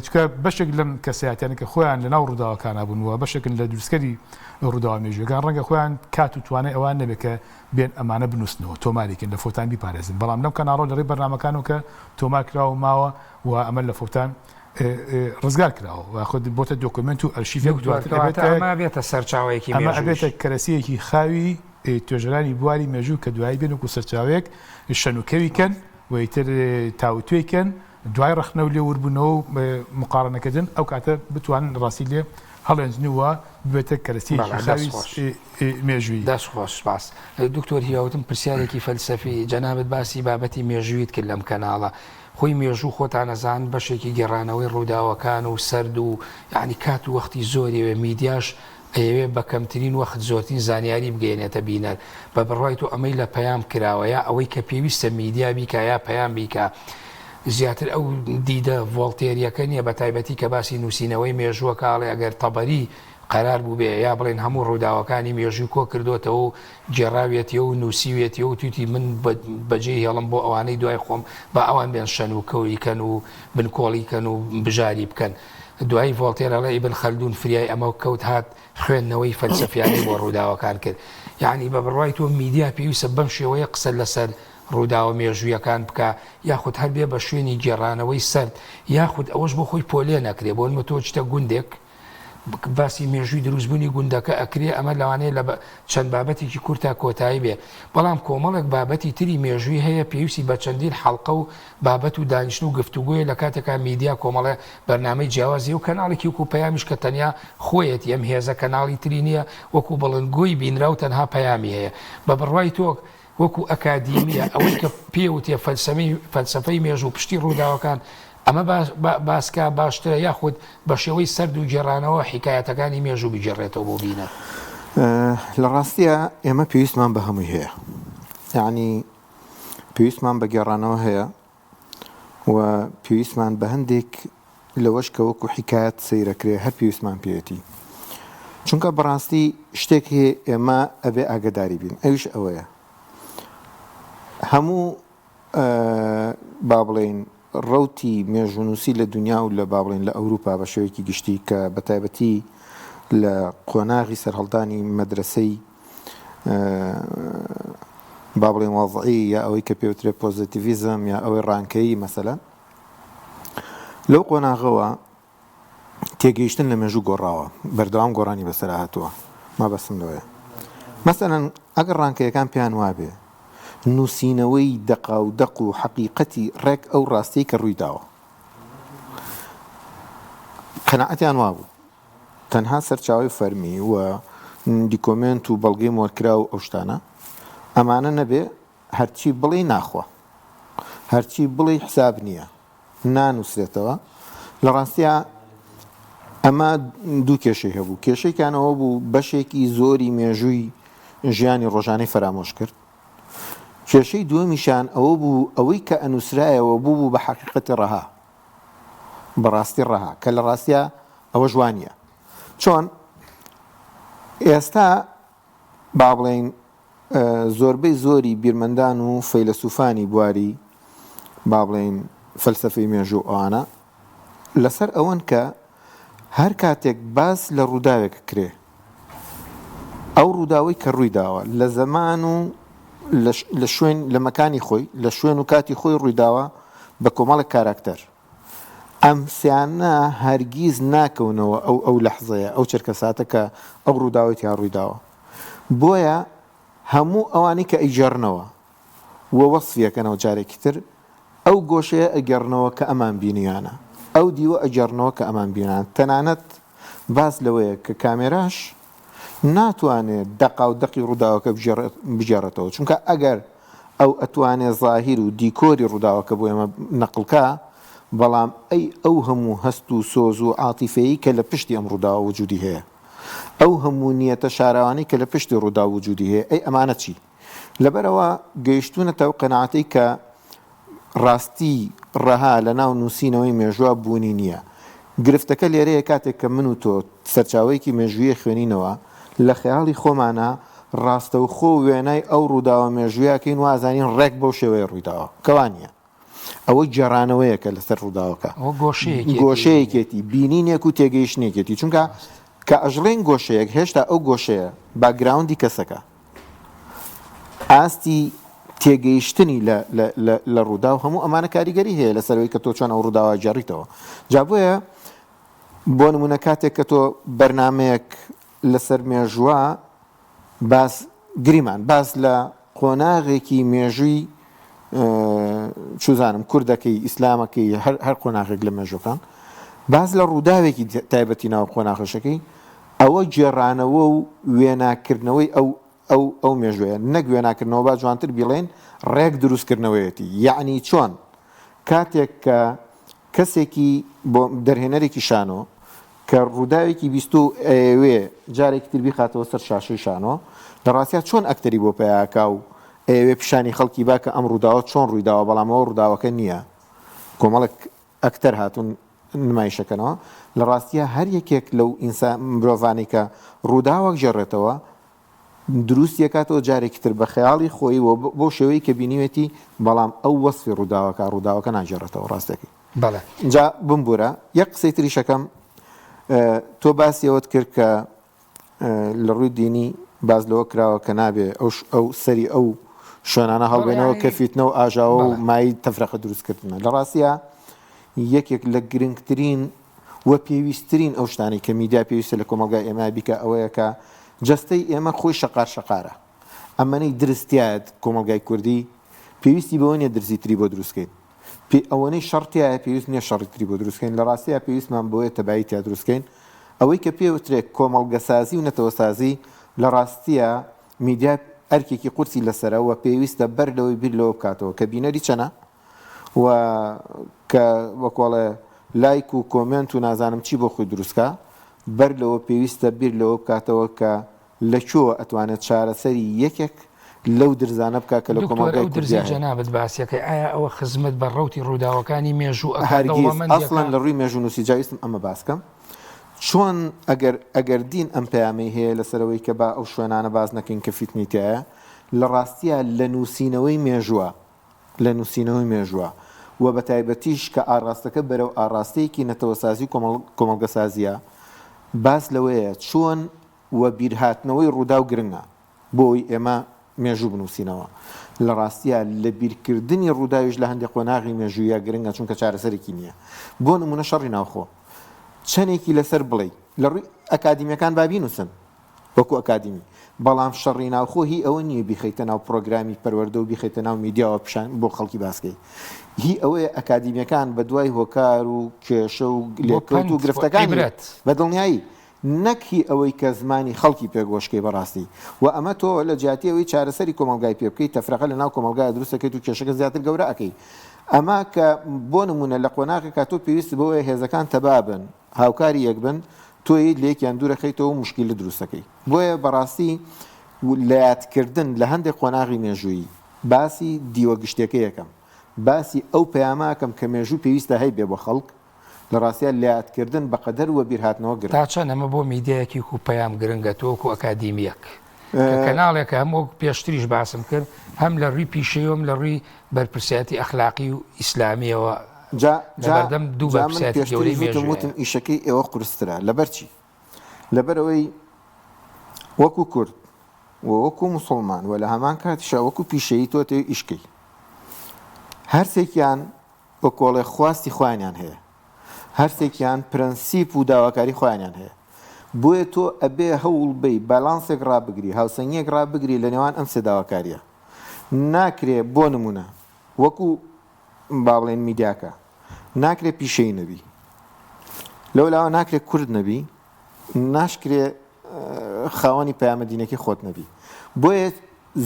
چکە بەشێک لەم کەسایەتیانە کە خۆیان لە ناو ڕووداوەکانە بوونەوە بەشێکن لە دروستکەری ڕووداوە مێژوویەکان ڕەنگە خۆیان کات و توانای ئەوان نەبێت کە بێن ئەمانە بنووسنەوە تۆماریکن لە فۆتان بیپارێزن بەڵام لەم کەناڵۆ لەڕێی بەرنامەکان و کە تۆمار کراوە ماوە و ئەمە لە فۆتان ڕزگار کراوە و خۆ بۆتە دۆکومنت و ئەرشیفێک دواتر بێتە سەرچاوەیەکی ئەمە ئەبێتە کەرەسیەکی خاوی توێژەرانی بواری مێژوو کە دوایی بێن و سەرچاوێک شەنوکەویکەن و ئیتر تاوتوێکەن دوای ڕخنە و لێوربوونەوە و مقارنەکردن ئەو کاتە بتوانن ڕاستی لێ هەڵێنجنەوە بێتە کەرەسیەکی خاوی مێژووی. دەست خۆش باس دکتۆر هیاوتم پرسیارێکی فەلسەفی جەنابەت باسی بابەتی مێژوویت کرد لەم کەناڵە خۆی مێژوو خۆتانەزان بەشێکی گێڕانەوەی ڕووداوەکان و سرد و یعنی کات و وەختی زۆریەوێ میدیاش ئەوێ بە کەمترین وەخت زۆرترین زانیاری بگەێنێتە بینەر بە بڕای تو ئەمەی لە پەیام کراوەیە ئەوەی کە پێویستە میدیا بیکە یا پەیام بیکە زیاتر ئەو دیدە ڤۆڵتێریەکە نییە بە تایبەتی کە باسی نووسینەوەی مێژووە کاڵێ ئەگەر تەبەری قرار بوو بێ یا بڵێن هەموو ڕووداوەکانی مێژوو کۆ کردوتەوە و جێراوێتیە و نووسیوێتیە و تویتی من بەجێ هێڵم بۆ ئەوانەی دوای خۆم بە ئەوان بێن شەن و کەوریکەن و بنکۆڵیکەن و بژاری بکەن دوایی ڤۆڵتێرەڵە ئیبن خەلدون فریای ئەمە کەوت هات خوێندنەوەی فەلسەفیانەی بۆ ڕووداوەکان کرد یعنی بە بڕوای تۆ میدیا پێویستە بەم شێوەیە قسە لەسەر ڕووداوە مێژوویەکان بکە یاخود هەر بێ بە شوێنی گێڕانەوەی سرد یاخود ئەوەش بۆ خۆی پۆلێ نەکرێ بۆ نمە تۆ چتە گوندێک باسی مێژووی دروستبوونی گوندەکە ئەکرێ ئەمە لەوانەیە لە چەند بابەتێکی کورتا کۆتایی بێ بەڵام کۆمەڵێک بابەتی تری مێژووی هەیە پێویستی بە چەندین حەڵقە و بابەت و دانیشتن و گفتوگوۆی لە کاتێکا میدیا کۆمەڵێ بەرنامەی جیاوازی و کەناڵێکی وەکو پەیامیش کە تەنیا خۆیەتی ئەم هێزە کەناڵی تری نییە وەکو بەڵندگۆی بینرا و تەنها پەیامی هەیە بە بڕوای تۆ وەکو ئەکادیمیە ئەوەی کە پێوتێ فەلسەفەی مێژوو پشتی ڕووداوەکان ئەمە باسکە باشترە یاخود بە شێوەی سرد و گێڕانەوە حکایەتەکانی مێژوو بگەڕێتەوە بۆ بینە لە ڕاستیە ئێمە پێویستمان بە هەمووی هەیە یعنی پێویستمان بە گێڕانەوە هەیە و پێویستمان بە هەندێک لەوەش کە وەکو حکایەت سەیرەکرێ هەر پێویستمان پێێتی چونکە بەڕاستی شتێک هەیە ئێمە ئەبێ ئاگداری بین ئەوش ئەوەیە هەموو با بڵێن ڕوتی مێژونووسی لە دنیا و لە بابڵێن لە ئەوروپا بە شێوەیەکی گشتی کە بە تایبەتی لە قۆناغی سەرهەڵدانی مەدرسەی با بڵێن وەضعی یا ئەوەی کە پێوترێ پۆزیتیڤیزم یا ئەوەی ڕانکەیی مەسەلەن لەو قۆناغەوە تێگەیشتن لە مێژوو گۆڕاوە بەردەوام گۆڕانی بەسەر هاتووە ما بەسم لەوەیە مەسەلەن ئەگەر ڕانکەیەکان پێیان وابێ نووسینەوەی دەقا و دەق و حەقیقەتی ڕێک ئەو ڕاستی کە ڕووی داوە قەناعەتیان وابوو تەنها سەرچاوی فەرمی و دیکۆمنت و بەڵگەی مۆرکرا و ئەو شتانە ئەمانە نەبێ هەرچی بڵێ ناخوا هەرچی بڵێ حساب نییە نانووسێتەوە لە ڕاستیە ئەمە دوو کێشەی هەبوو کێشەیەکانەوە بوو بەشێکی زۆری مێژووی ژیانی ڕۆژانەی فەرامۆش کرد کێشەی دووەمیشان ئەوە بوو ئەوەی کە ئەنووسرایەوە بوو بە حەقیقەتی ڕەها بەڕاستی ڕەها کە لە ڕاستیە ئەوە جوانیە چۆن ئێستا با بڵێن زۆربەی زۆری بیرمەندان و فەیلسوفانی بواری با بڵێن فەلسەفەی مێژوو ئەوانە لەسەر ئەوەن کە هەر کاتێک باس لە ڕووداوێک کرێ ئەو ڕووداوی کە ڕووی داوە لە زەمان و لە شوێن لە مەکانی خۆی لە شوێن و کاتی خۆی ڕوویداوە بە کۆمەڵێک کاراکتەر ئەم سیانە هەرگیز ناکەونەوە ئەو لەحزەیە ئەو چرکە ساتە کە ئەو ڕووداوی یا ڕوویداوە بۆیە هەموو ئەوانی کە ئەیجێڕنەوە وە وەسفیەکەنەوە جارێکی تر ئەو گۆشەیە ئەگەڕنەوە کە ئەمان بینیانە ئەو دیوە ئەجێڕنەوە کە ئەمان بینان تەنانەت باس لەوەیە کە کامێراش ناتوانێت دەقا و دەقی ڕووداوەکە بژێڕێتەوە چونکە ئەگەر ئەو ئەتوانێت زاهیر و دیکۆری ڕووداوەکە بۆ ئێمە نەقڵکە بەڵام ئەو هەموو هەست و سۆز و عاتیفەیی کە لە پشتی ئەم ڕووداوە وجودی هەیە ئەو هەموو نیەتە شاراوانی کە لە پشتی ڕوودا وجودی هەیە ئەمانە چی لەبەرەوە گەیشتوونەتەوە قەناعەتەی کە ڕاستی ڕەها لە ناو نووسینەوەی مێژووە بوونی نییە گرفتەکە لێرەیە کاتێک کە من و تۆ سەرچاوەیەکی مێژوویە خوێنینەوە لە خەیاڵی خۆمانە ڕاستەوخۆ وێنای ئەو ڕووداوە مێژوویەکەین وازانین ڕێک بەو شێوەیە ڕوویداوە کەوانە ئەوە جێڕانەوەیەکە لەسەر ڕووداوەکە گۆشەیەکێتی بینینێک و تێگەیشتێکێتی چونکە کە ئەژڵێن گۆشەیەک هێشتا ئەو گۆشەیە باگراوندی کەسەکە ئاستی تێگەیشتنی لە ڕوودا و هەموو ئەمانە کاریگەری هەیە لەسەرەوەی کە تۆ چۆن ئەو ڕووداوە جێڕیتەوە جابۆیە بۆ نمونە کاتێک کە تۆ بەرنمەیەک لەسەر مێژووە گریمان باس لە قۆناغێکی مێژووی چوزانم کوردەکەی ئیسلامەکەی هەر قۆناغێک لە مێژوەکان باز لە ڕووداوێکی تایبەتی ناو قۆناغەشەکەی ئەوە گێڕانەوە و وێناکردنەوەی ئەو مێژوەیە نەک وێناکردنەوە با جوانتر بڵێن ڕێک دروستکردنەوەیەتی یعنی چۆن کاتێک کە کەسێکی بۆ دەرهێنەرێکی شانۆ کە ڕووداوێکی بیست و ئەوێ جارێکی تربی خاتەوە سەر شاشەی شانۆ لە ڕاستیا چۆن ئەکتەری بۆ پیاکە و ئەوێ پیشانی خەڵکی باکە ئەم ڕووداوە چۆن ڕوویداوە بەڵامەوە ڕووداوەکە نییە کۆمەڵک ئەکتەر هاتون نمایشەکەنەوە لە ڕاستیە هەر یەکێک لەو مرۆڤانی کە ڕووداوەک جێڕێتەوە دروست یەکاتەوە جارێکی تر بە خەیاڵی خۆی بۆ شێوەی کە بینیوێتی بەڵام ئەو وەسفی ڕووداوەکە ناجێڕێتەوە ڕاستەکەی جا بمبورە یەک قسەی تریشەکەم تۆ باسیەوەت کرد کە لە ڕووی دینی باز لەوە کراوە کە نابێ ئەو سەری ئەو شوێنانە هەڵبێنەوە کە فیتنە و ئاژاوە و مای تەفرەقە دروستکردنە لە ڕاستیە یەکێک لە گرنگترین وە پێویستترین ئەو شتانی کە میدیا پێویستە لە کۆمەلگای ئێمە بیکە ئەوەیە کە جەستەی ئێمە خۆی شەقارە ئەمەەی درستیات کۆمەلگای کوردی پێویستی بەوە نیە درزی تری بۆ دروستکەین ئەوەنەی شەڕتیایە پێویست نیە شەڕی تری بۆ دروستکەین لە ڕاستیە پێویستمان بۆیە تەبایی تیا دروستکەین ئەوەی کە پێوترێت کۆمەڵگەسازی و نەتەوەسازی لە ڕاستیە میدیا ئەرکێکی قورسی لەسەرەوە پێویستە بەر لەوەی بیر لەوە بکاتەوە کە بینەری چەنە و کە وەکۆڵێ لایک و کۆمنت و نازانم چی بۆ خۆی دروستکە بەر لەوە پێویستە بیر لەوە بکاتەوە کە لەکوێوە ئەتوانێت چارەسەری یەکێک لەو درزانە بکە کە لە کۆمەڵگای کوردی جەنابەت باسیەکەی ئایا ئەوە خزمەت بە ڕەوتی ڕووداوەکانی مێژوو ئەسڵەن لە ڕووی مێژوو نووسی جاویستم ئەمە باسکەم چۆن ئەگەر دین ئەم پەیامەی هەیە لەسەرەوەی کە با ئەو شوێنانە باز نەکەین کە فیتنیتایە لە ڕاستیە لە نووسینەوەی مێژووە و بە تایبەتیش کە ئاڕاستەکە بەرەو ئاڕاستەیەکی نەتەوەسازی کۆمەڵگەسازیە باس لەوەیە چۆن وە بیرهاتنەوەی ڕوودا و گرنگە بۆی ئێمە مێژوو بنووسینەوە لە ڕاستیە لە بیرکردنی ڕووداویش لە هەندێک قۆناغی مێژوویە گرنگە چونکە چارەسەرێکی نییە بۆ نمونە شەڕی ناوخۆ چەندێکی لەسەر بڵێ لە ڕووی ئەکادیمیەکان بابینوسن وەکو ئەکادیمی بەڵام شەڕی ناوخۆ هی ئەوە نییە بیخەیتە ناو پرۆگرامی پەروەردە و بیخەیتە ناو میدیاوە پیشان بۆ خەڵکی باسکەی هی ئەوەیە ئەکادیمیەکان بە دوای هۆکار و کێشە و لێکەوت و گرفتەکانی بە دڵنیایی نەکی ئەوەی کە زمانی خەڵکی پێگۆشکەی بەڕاستی و ئەمە تۆ لە جیاتیەوەی چارەسەری کۆمەلگای پێ بکەیت تەفرەقە لە ناو کۆمەلگای دروستەکەیت و کێشەکە زیاتر گەورە ئەەکەی ئەما کە بۆ نمونە لە قۆناغێکا تۆ پێویست بەوەیە هێزەکان تەبابن هاوکاری یەک بن تۆی لێکیان دوورەخەیتەوە و مشکل لە دروستەکەی بۆیە بەڕاستی لایەتکردن لە هەندێک قۆناغی مێژووی باسی دیوە گشتەکە یەکەم باسی ئەو پەیاماکەم کە مێژوو پێویستە هەی بێ بۆ خەڵک لە ڕاستیە لایەتکردن بەقەدەر وە بیرهاتنەوە گرنگ تا چەند ئەمە بۆ میدیایەکی و پەیام گرنگە تۆکو ئەکادیمیەک کەناڵێکە هەموو پێشتریش باسم کرد هەم لە ڕووی پیشەوەم لە ڕووی بەرپرسیاتی ئەخلاقی و ئیسلامیەوە بەردەم دوو بەرپرسیاتی گەورەی مێژوویە ئیشەکەی ئێوە قورسترە لەبەرچی لەبەرەوەی وەکو کورد وەکو موسڵمان و لە هەمان کاتیشە وەکو پیشەیی تۆ تێ ئیشکەی هەرسێکیان بە کۆڵێ خواستی خوانیان هەیە هەرسێکیان پرەنسیپ و داواکاری خۆیانیان هەیە بۆیە تۆ ئەبێ هەوڵ بی بەلانسێک ڕابگری هاوسەنگیەک ڕابگری لە نێوان ئەم سێ داواکاریە ناکرێ بۆ نمونە وەکو باڵێن میدیاکە ناکرێ پیشەی نەبی لەو لاوە ناکرێت کورد نەبی ناشکرێ خاوەنی پەیامەدینەکەی خۆت نەبی بۆیە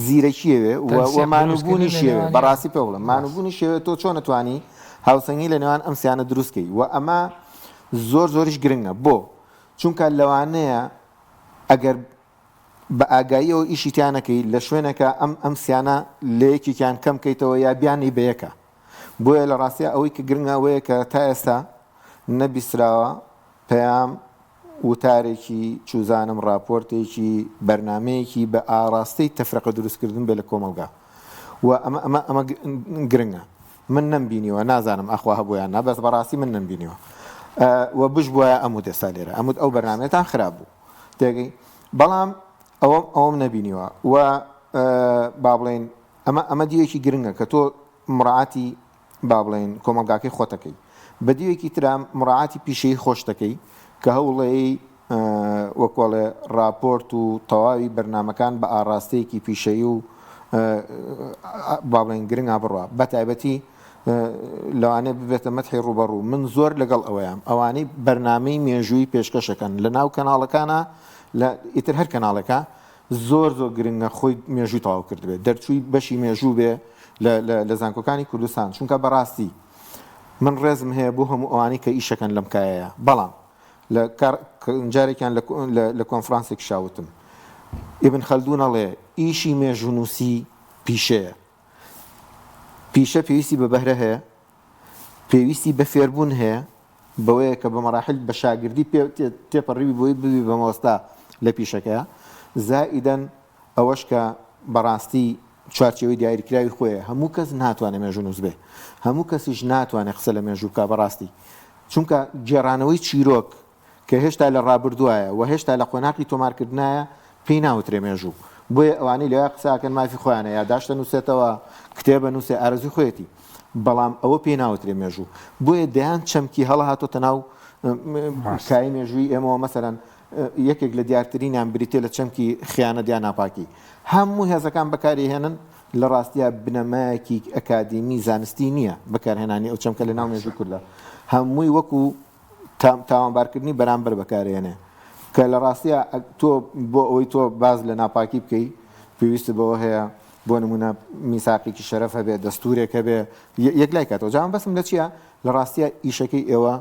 زیرەکیەوێ و مانوبوونی شێوێ بەڕاستی پێ بڵم مانوبوونی شێوێ تۆ چۆن نتوانی هاوسەنگی لە نێوان ئەم سیانە دروستکەی و ئەمە زۆریش گرنگە بۆ چونکە لەوانەیە ئەگەر بە ئاگاییەوە ئیشی تیانەکەی لە شوێنەکە ئەم سیانە لە یەکێکیان کەم کەیتەوە یا بیانی بەیەکە بۆیە لە ڕاستیە ئەوەی کە گرنگەوەیە کە تا ئێستا نەبیستراوە پەیام وتارێکی چوزانم راپۆرتێکی بەرنمەیەکی بە ئاراستەی تەفرەقە دروستکردن بێ لە کۆمەلگا و ئەمە گرنگە من نمبینیوە نازانم ئەخوا هەبوویان نا بەس بەڕاستی من نمبینیوە و بش بووە ئەمود ئێستا لێرە ئەمود ئەو بەرنمێتان خراپ بوو تێگەی بەڵام ئەوم نەبینیوە و با بڵێن ئەمە دیوێکی گرنگە کە تۆ مڕعاتی با بڵێن کۆمەلگاکەی خۆتەکەی بە دیوێکی ترام مڕعاتی پیشەی خۆش دەکەی کە هەوڵەی وەکۆڵێ راپۆرت و تەواوی بەرنمەکان بە ئاراستەیەکی پیشەی و با بڵێن گرنگا بڕوە بە تایبەتی لەوانێ ببێتە مەتحی ڕوبەڕوو من زۆر لەگەڵ ئەوانەی بەرنامەی مێژووی پێشکەشەکەن لە ناو کەناڵەکانە لە ئیتر هەر کەناڵەکە زۆر گرنگە خۆی مێژووی تەواو کردبێت دەرچووی بەشی مێژوو بێ لە زانکۆکانی کوردستان چونکە بەڕاستی من ڕێزم هەیە بۆ هەموو ئەوانەی کە ئیشەکەن لەم کایەیە بەڵام لە جارێکیان لە کۆنفرانسێک شاوتم ئیبن خەلدون ئەڵێ ئیشی مێژوونووسی پیشەیە پیشە پێویستی بە بەهرە هەیە پێویستی بە فێربوون هەیە بەوەیە کە بە مەراحل بە شاگردی تێپەڕیوی بۆی ببی بە مۆستا لە پیشەکەیە زائیدەن ئەوەش کە بەڕاستی چوارچێوەی دیاریکراوی خۆیە هەموو کەس ناتوانێت مێژوونووس بێ هەموو کەسیش ناتوانێت قسە لە مێژوو بکە بەڕاستی چونکە گێڕانەوەی چیرۆک کە هێشتا لە ڕابردووایە و هێشتا لە قۆناقی تۆمارکردنایە پێی ناوترێ مێژوو بۆیە ئەوانەی لەوە قساکەن مافی خۆیانە یا داشتە نووسێتەوە کتێبە نووسێ ئارەزوی خۆیەتی بەڵام ئەوە پێی ناوترێ مێژوو بۆیە دەیان چەمکی هەڵە هاتۆتە ناو کای مێژووی ئێمەوە مەسەرەن یەکێک لە دیارترینیان بریتێ لە چەمکی خیانە دیان ناپاکی هەموو هێزەکان بەکاری هێنن لە ڕاستیە بنەمایەکی ئەکادیمی زانستی نییە بەکارهێنانی ئەو چەمکە لە ناو مێژووی کوردە هەمووی وەکو تاوانبارکردنی بەرامبەر بەکارهێنێ کە لە ڕاستیە تۆ بۆ ئەوەی تۆ باز لە ناپاکی بکەی پێویستە بەوە هەیە بۆ نمونە میساقێکی شەرەف هەبێ دەستورێکە بێ یەک لای کاتەوە جاوان بەسم لە چییە لە ڕاستیە ئیشەکەی ئێوە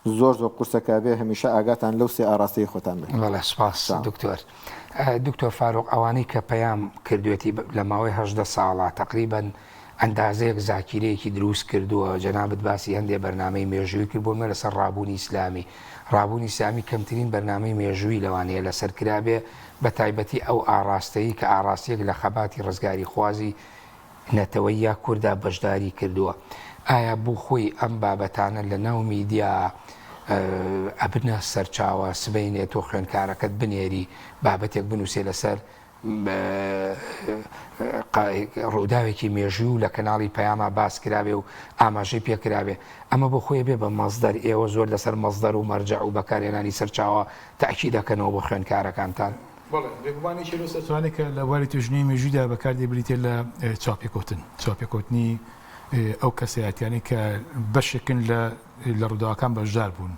زۆر قورسەکە بێ هەمیشە ئاگاتان لەو سێ ئاراستەی خۆتان بێت وەڵێ سپاس دکتۆر فاروق ئەوانەی کە پەیام کردوێتی لە ماوەی 18 ساڵە تقریبا ئەندازەیەک زاکیرەیەکی دروست کردووە جەنابەت باسی هەندێک بەرنامەی مێژووی کرد بۆ لەسەر ڕابوونی ئیسلامی ڕابوونی ئیسلامی کەمترین بەرنامەی مێژووی لەوانەیە لەسەر کرابێ بە تایبەتی ئەو ئاراستەیی کە ئاراستەیەک لە خەباتی ڕزگاری خوازی نەتەوەی یا کووردا بەشداری کردووە ئایا بوو خۆی ئەم بابەتانە لە ناو میدیا ئەبنە سەرچاوە سبەینێت تۆ خوێندکارەکەت بنێری بابەتێک بنووسێ لەسەر ڕووداوێکی مێژوو لە کەناڵی پەیامە باس کرابێ و ئاماژەی پێکرابێ ئەمە بۆ خۆی بێ بە مەزدەر ئێوە زۆر لەسەر مەزدەر و مەرجع و بەکارهێنانی سەرچاوە تاکی دەکەنەوە بۆ خوێندکارەکانتان بێگومانێکی لەو سەرچاوانێک کە لە واری توێژنەی مێژوویدا بەکاردێبریتێ لە چاپێکۆتنی ئەو کەسایەتیانی کە بەشێکن لە ڕووداوەکان بەشدار بوون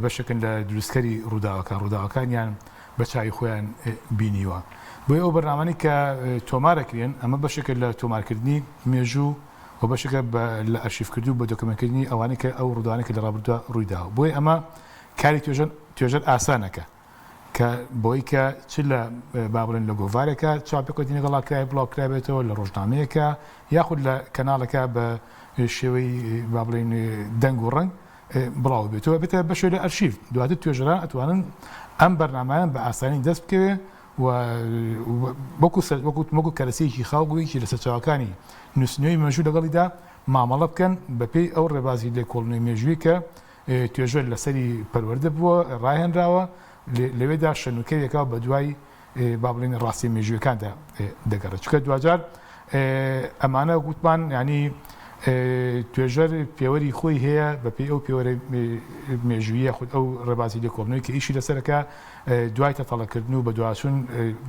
بەشێکن لە دروستکەری ڕووداوەکانیان بە چاوی خۆیان بینیوە بۆیە ئەو بەرنامانی کە تۆمارەکرێن ئەمە بەشێکە لە تۆمارکردنی مێژوو و بەشێکە لە ئەرشیفکردو بە دۆکمنتکردنی ئەوانەی کە ئەو ڕووداوانێک لە ڕابردووە ڕوویداوە بۆیە ئەمە کاری توێژەر ئاسانەکە کە بۆی کە چ لە با بڵێن لە گۆڤارێکە چاپێکۆتی لەگەڵا کرای بڵاوکرابێتەوە لە ڕۆژنامەیەکە یاخود لە کەناڵەکە بە شێوەی با بڵێن دەنگ و ڕنگ بڵاو بێتەوە بێتە بەشێ لە ئەرشیف دواتر توێژەران ئەتوانن ئەم بەرنامەیان بە ئاسانی دەست بکەوێ وەکو کەرەسەیەکی خاوگویکی لە سەرچاوەکانی نووسنەوەی مێژوو لەگەڵیدا مامەڵە بکەن بەپێی ئەو ڕێبازی لێ کۆڵنەوەی مێژووی کە توێژەر لەسەری پەروەردە بووە ڕاهێنراوە لەوێدا شەنوکەوێکەوە بە دوای با بڵێن ڕاستی مێژوویەکاندا دەگەڕێت چکە دوجار ئەمانە گوتمان ینی توێژەر پێوەری خۆی هەیە بەپێی ئەو پێوەرە مێژوویە خود ئەو ڕێبازی لێ کۆڵنەوەی کە ئیشی لەسەرەکە دوای تەتەڵەکردن و بە دواشون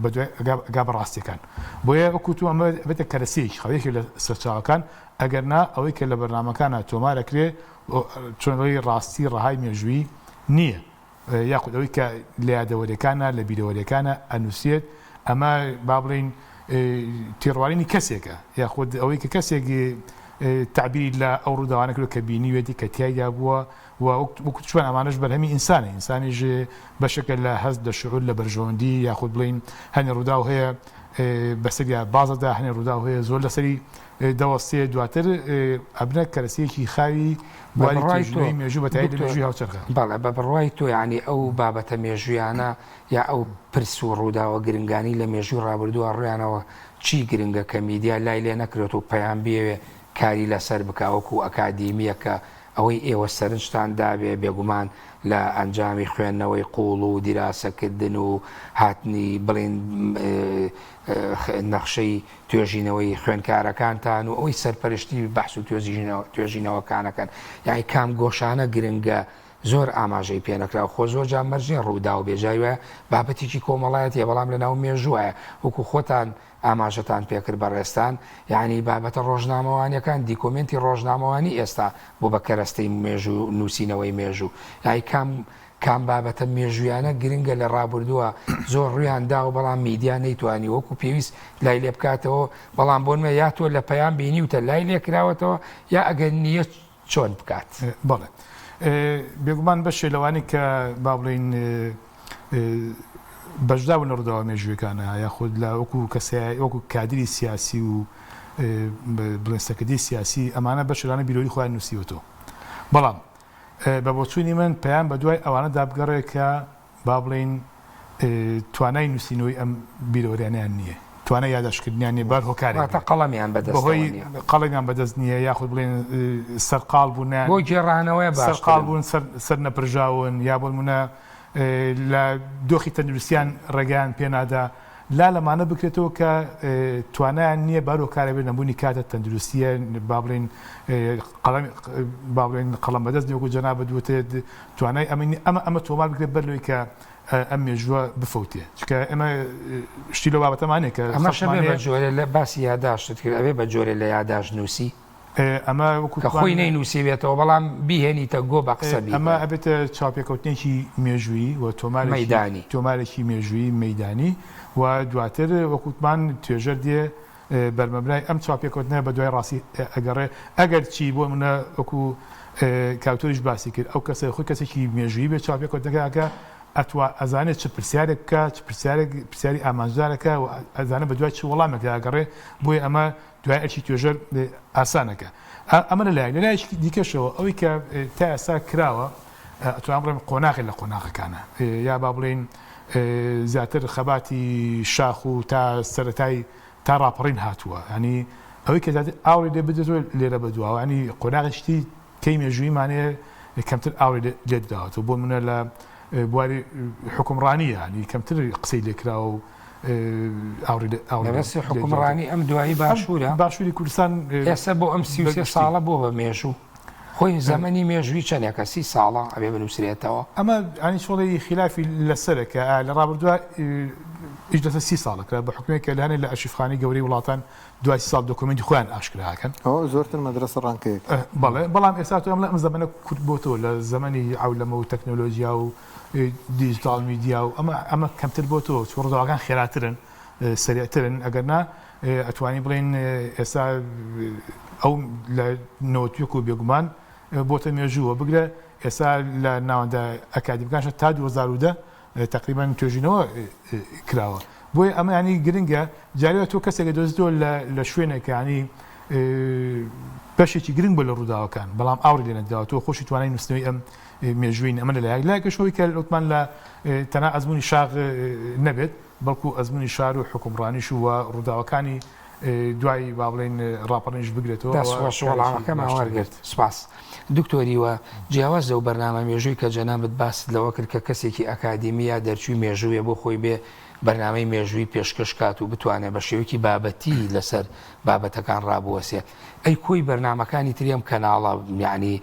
بە دوای ئەگا بەڕاستیەکان بۆیە وەکوتو ئەمە بێتە کەرەسەیەکی خەوەیەکی لە سەرچاوەکان ئەگەرنا ئەوەی کە لە بەرنامەکانە تۆمارەکرێ چۆنەوەی ڕاستی ڕەهای مێژووی نییە یاخود ئەوەی کە لە یادەوەریەکانە لە بیرەوەریەکانە ئەنووسێت ئەمە با بڵێن تێڕوانینی کەسێکە یاخود ئەوەی کە کەسێکی تعبیری لە ئەو ڕووداوانەکە کە بینیوێتی کە تیایدا بووە و وەکو چۆن ئەمانش بەرهەمی ئینسانیش بەشێکە لە هەست لە شعور لە بەرژەوەندی یاخود بڵین هەنێ ڕووداو هەیە بەسەریا بازەدا هەنێ ڕوودا هەیە زۆر لەسەری دەوەستێ دواتر ئەبنە کەرەسیەکی خاوی واری توێژینەوەی مێژوو بەتایبەتی لە مێژووی هاوچەرخە. بەڵێ بە بڕوای تۆ یعنی ئەو بابەتە مێژویانە یا ئەو پرس و ڕووداوە گرنگانی لە مێژووی ڕابردووە ڕویانەوە چی گرنگە کە میدیا لای لێ نەکرێت و پەیام بێوێ کاری لەسەر بکاوەکو ئەکادیمیەکە ئەوەی ئێوە سەرنجتان دابێ بێگومان لە ئەنجامی خوێندنەوەی قوڵ و دیراسەکردن و هاتنی بڵێن نەخشەی توێژینەوەی خوێندکارەکانتان و ئەوەی سەرپەرشتی بەحس و توێژینەوەکانەکەن یعنی کام گۆشانە گرنگە زۆر ئاماژەی پێنەکرا خۆ زۆر جان مەرجێن ڕوودا و بێجاوە بابەتێکی کۆمەڵایەتە بەڵام لە ناو مێژووە وەکو خۆتان ئاماژەتان پێکرد بەڕێستان یعنی بابەتە ڕۆژنامەوانیەکان دیکۆمنتی ڕۆژنامەوانی ئێستا بۆ بە کەرەستەی مێژوو نووسینەوەی مێژوو یعنی کام بابەتە مێژویانە گرنگە لە ڕابردووە زۆر ڕویان دا و بەڵام میدیا نەیتوانی وەکو پێویست لای لێ بکاتەوە بەڵام بۆنمە یا تۆ لە پەیام بینی وتە لای لێکراوەتەوە یا ئەگەر نییە چۆن بکات. بەڵێ بێگومان بەشێ لەوانی کە با بڵین بەشداون لە ڕووداوە مێژوویەکانە یاخود لە وەکو کادری سیاسی و بڵێنسەکردی سیاسی ئەمانە بەشێرانە بیرۆی خۆیان نووسیوەتەوە بەڵام بە بۆچوونی من پەیام بە دوای ئەوانە دابگەڕێت کە با بڵین توانای نووسینەوەی ئەم بیرۆریانیان نییە توانای یاداشکردنیان نیە بار هۆکارێک قەڵەمیان قەڵەمیان بەدەست نییە یاخود بڵێن سەرقاڵ بوونیان بۆ گێڕانەوەی سەرقاڵ بوون سەر نەپرژاون یا بڵمونە لە دۆخی تەندروستیان ڕێگەیان پێنادا لا لەمانە بکرێتەوە کە توانایان نییە بار هۆکارە بێت نەبوونی کاتە تەندروستیە با بڵێن قەڵەم بەدەست نیوەکو جەنابەت دوتێت توانای ئەمە تۆمار بکرێت بەرلەوەی کە ئەم مێژووە بفەوتێ چکە ئەمە شتی لە بابەتەمانێک کە ئەمە بە جۆرە لە باسی یاداشت کرد ئەوێ بە جۆرە لە یاداش نووسی ئەمە کە خۆی نەینووسیبێتەوە بەڵام بیهێنیتە گۆ بە قسەبی ئەمە ئەبێتە چاپێکەوتنێکی مێژووی و تۆمارێکی مێژووی مەیدانی و دواتر وەکوتمان توێژەر دێ بەرمەبرای ئەم چاپێکەوتنە بە دوای ڕاستی ئەگەڕێ ئەگەر چی بۆ منە وەکو کاوتۆریش باسی کرد ئەو کەسە خۆی کەسێکی مێژووی بێ چاپێکەوتنەکە ئەتوا ئەزانێت چ پرسیارێک بکە پرسیاری ئامانجدارەکە و ئەزانە بە دوای چ وەڵامێک ئەگەڕێ بۆی ئەمە دوای ئەرچی توێژەر ئاسانەکە ئەمە لەلایەکی دیکەشەوە ئەوەی کە تا ئێستا کراوە ئەتوان بڵێن قۆناغی لە قۆناغەکانە یا با بڵێن زیاتر خەباتی شاخ و تا سەرەتای تا ڕاپەڕین هاتووە ینی ئەوەی کە ئاوری لێ بدرێتەوە لێرە بەدووە ینی قۆناغشتی کەی مێژوویمانەیە کەمتر ئاوری لێ داوەتەوە بۆ منە لە بواری حکومڕانیە ینی کەمتر قسەی لێکراوە و بەسی حکومڕانی ئەم دوایی باشووری کوردستان ئێستا بۆ ئەم 33 ساڵە بۆ بە مێژوو خۆی زەمەنی مێژووی چەندێکە 30 ساڵە ئەبێ بنووسرێتەوە ئەمە ئەنی شۆڵی خلافی لەسەرەکە لە ڕابردووە ئیش دەسە 30 ساڵەکە بە حکومێک کە لەهانێ لە ئەشیفخانی گەورەی وڵاتان دوای 30 ساڵ دۆکومنتی خۆیان ئاشکراکەن زۆرتر مەدرسە ڕانکەیەک بەڵام ئێستا ئەم لە ئەم زەمانە کورد بۆتەوە لە زەمەنی عەولەمە و تەکنۆلۆژیا و دیجیتال میدیا و ئەمە کەمتر بۆتەوە ڕووداوەکان خێراترن سریعترن ئەگەرنا ئەتوانی بڵێن ئێستا ئەو لە نەوەتوێک و بێگومان بۆتە مێژووە بگرە ئێستا لە ناوەندە ئەکادیمیەکانشە تا 2010 تقریبا توێژینەوە کراوە بۆی ئەمە ینی گرنگە جارێوە تۆ کەسێکە دۆزیتەوە لە شوێنێکە ینی بەشێکی گرنگ بۆ لە ڕووداوەکان بەڵام ئاوری لێ نەداوە تۆ خۆشی توانای نووسنەوەی ئەم مێژووین ئەمە لەلایەک لایەکەشەوەی کە لەوتمان لە تەنها ئەزمموی شاغ نەبێت بەڵکو ئەزمموی شار و حکومڕانیش و ڕووداوەکانی دوای با بڵێن ڕاپەڕێنش بگرێتەوە وەڵامەکەم وەرگرت سپاس دکتۆریوە جیاوازە و بەرنامە مێژووی کە جەنابەت باست لەوە کرد کە کەسێکی ئەکادیمیا دەرچووی مێژوویە بۆ خۆی بێ بەرنامەی مێژووی پێشکەش کات و بتوانێت بە شێوەیەکی بابەتی لەسەر بابەتەکان ڕابوەسێت ئەی کۆی بەرنامەکانی تریم کەناڵە یعنی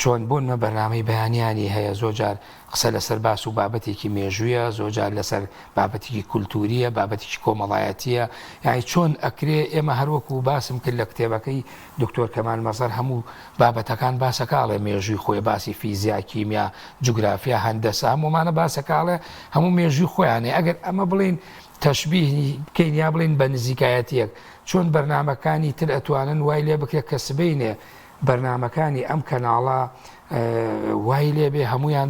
چۆن بۆنمە بەرنامەی بەیانیانی هەیە زۆرجار قسە لەسەر باس و بابەتێکی مێژوویە زۆرجار لەسەر بابەتێکی کولتوریە بابەتێکی کۆمەڵایەتیە یعنی چۆن ئەکرێ ئێمە هەروەکو باسم کرد لە کتێبەکەی دکتۆر کەمال مەزەر هەموو بابەتەکان باسەکاڵێ مێژووی خۆی باسی فیزیا کیمیا جوگرافیا هەندەسە هەمومانە باسەکاڵێ هەموو مێژووی خۆیانێ ئەگەر ئەمە بڵین تەشبیهی بکەین یا بڵین بە نزیکایەتیەک چۆن بەرنامەکانی تر ئەتوانن وای لێ بکرێت کە سبەینێ بەرنمەکانی ئەم کەناڵە وای لێبێ هەمویان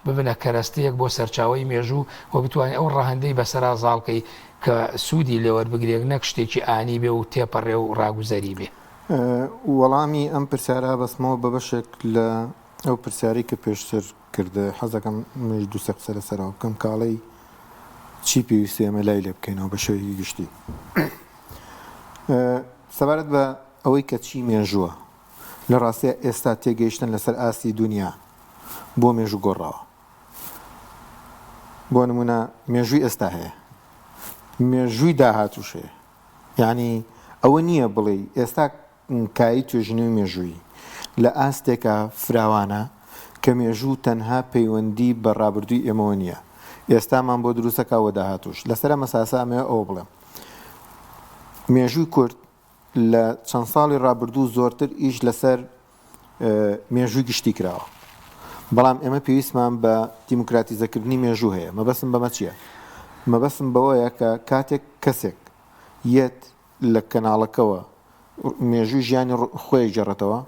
ببنە کەرەستەیەک بۆ سەرچاوی مێژوو و بتوانێت ئەو ڕەهەندەی بەسەرا زاڵکەی کە سوودی لێوەربگرێک نەک شتێکی ئانی بێ و تێپەڕێ و ڕاگوزەری بێ. وەڵامی ئەم پرسیارە بەسمەوە بە بەشێک لە ئەو پرسیاری کە پێشتر کردە حەزەکەم مێژ دوو سەر لەسەرەوە بکەم کاڵەی چی پێویستی ئەمە لای لێ بکەینەوە بە شێوەیەکی گشتی. سەبارەت بە ئەوەی کە چی مێژووە لە ڕاستیە ئێستا تێگەیشتن لەسەر ئاستی دنیا بۆ مێژوو گۆڕاوە. بۆ نمونە مێژووی ئێستا هەیە، مێژووی داهاتووشەیە، یعنی ئەوە نییە بڵێ ئێستا کایی توێژنەوەی مێژووی لە ئاستێکە فراوانە کە مێژوو تەنها پەیوەندی بە ڕابردووی ئێمەوە نییە، ئێستامان بۆ دروستەکەوە داهاتوش. لەسەر مەساسامێ ئەوە بڵێم مێژووی کورد لە چەند ساڵی ڕابردوو زۆرتر ئیش لەسەر مێژووی گشتی کراوە، بەڵام ئێمە پێویستمان بە دیموکراتیزەکردنی مێژوو هەیە. مەبەستم بەمە چییە؟ مەبەستم بەوەیە کە کاتێک کەسێک یەت لە کەناڵەکەەوە مێژووی ژیانی خۆی گەڕێتەوە،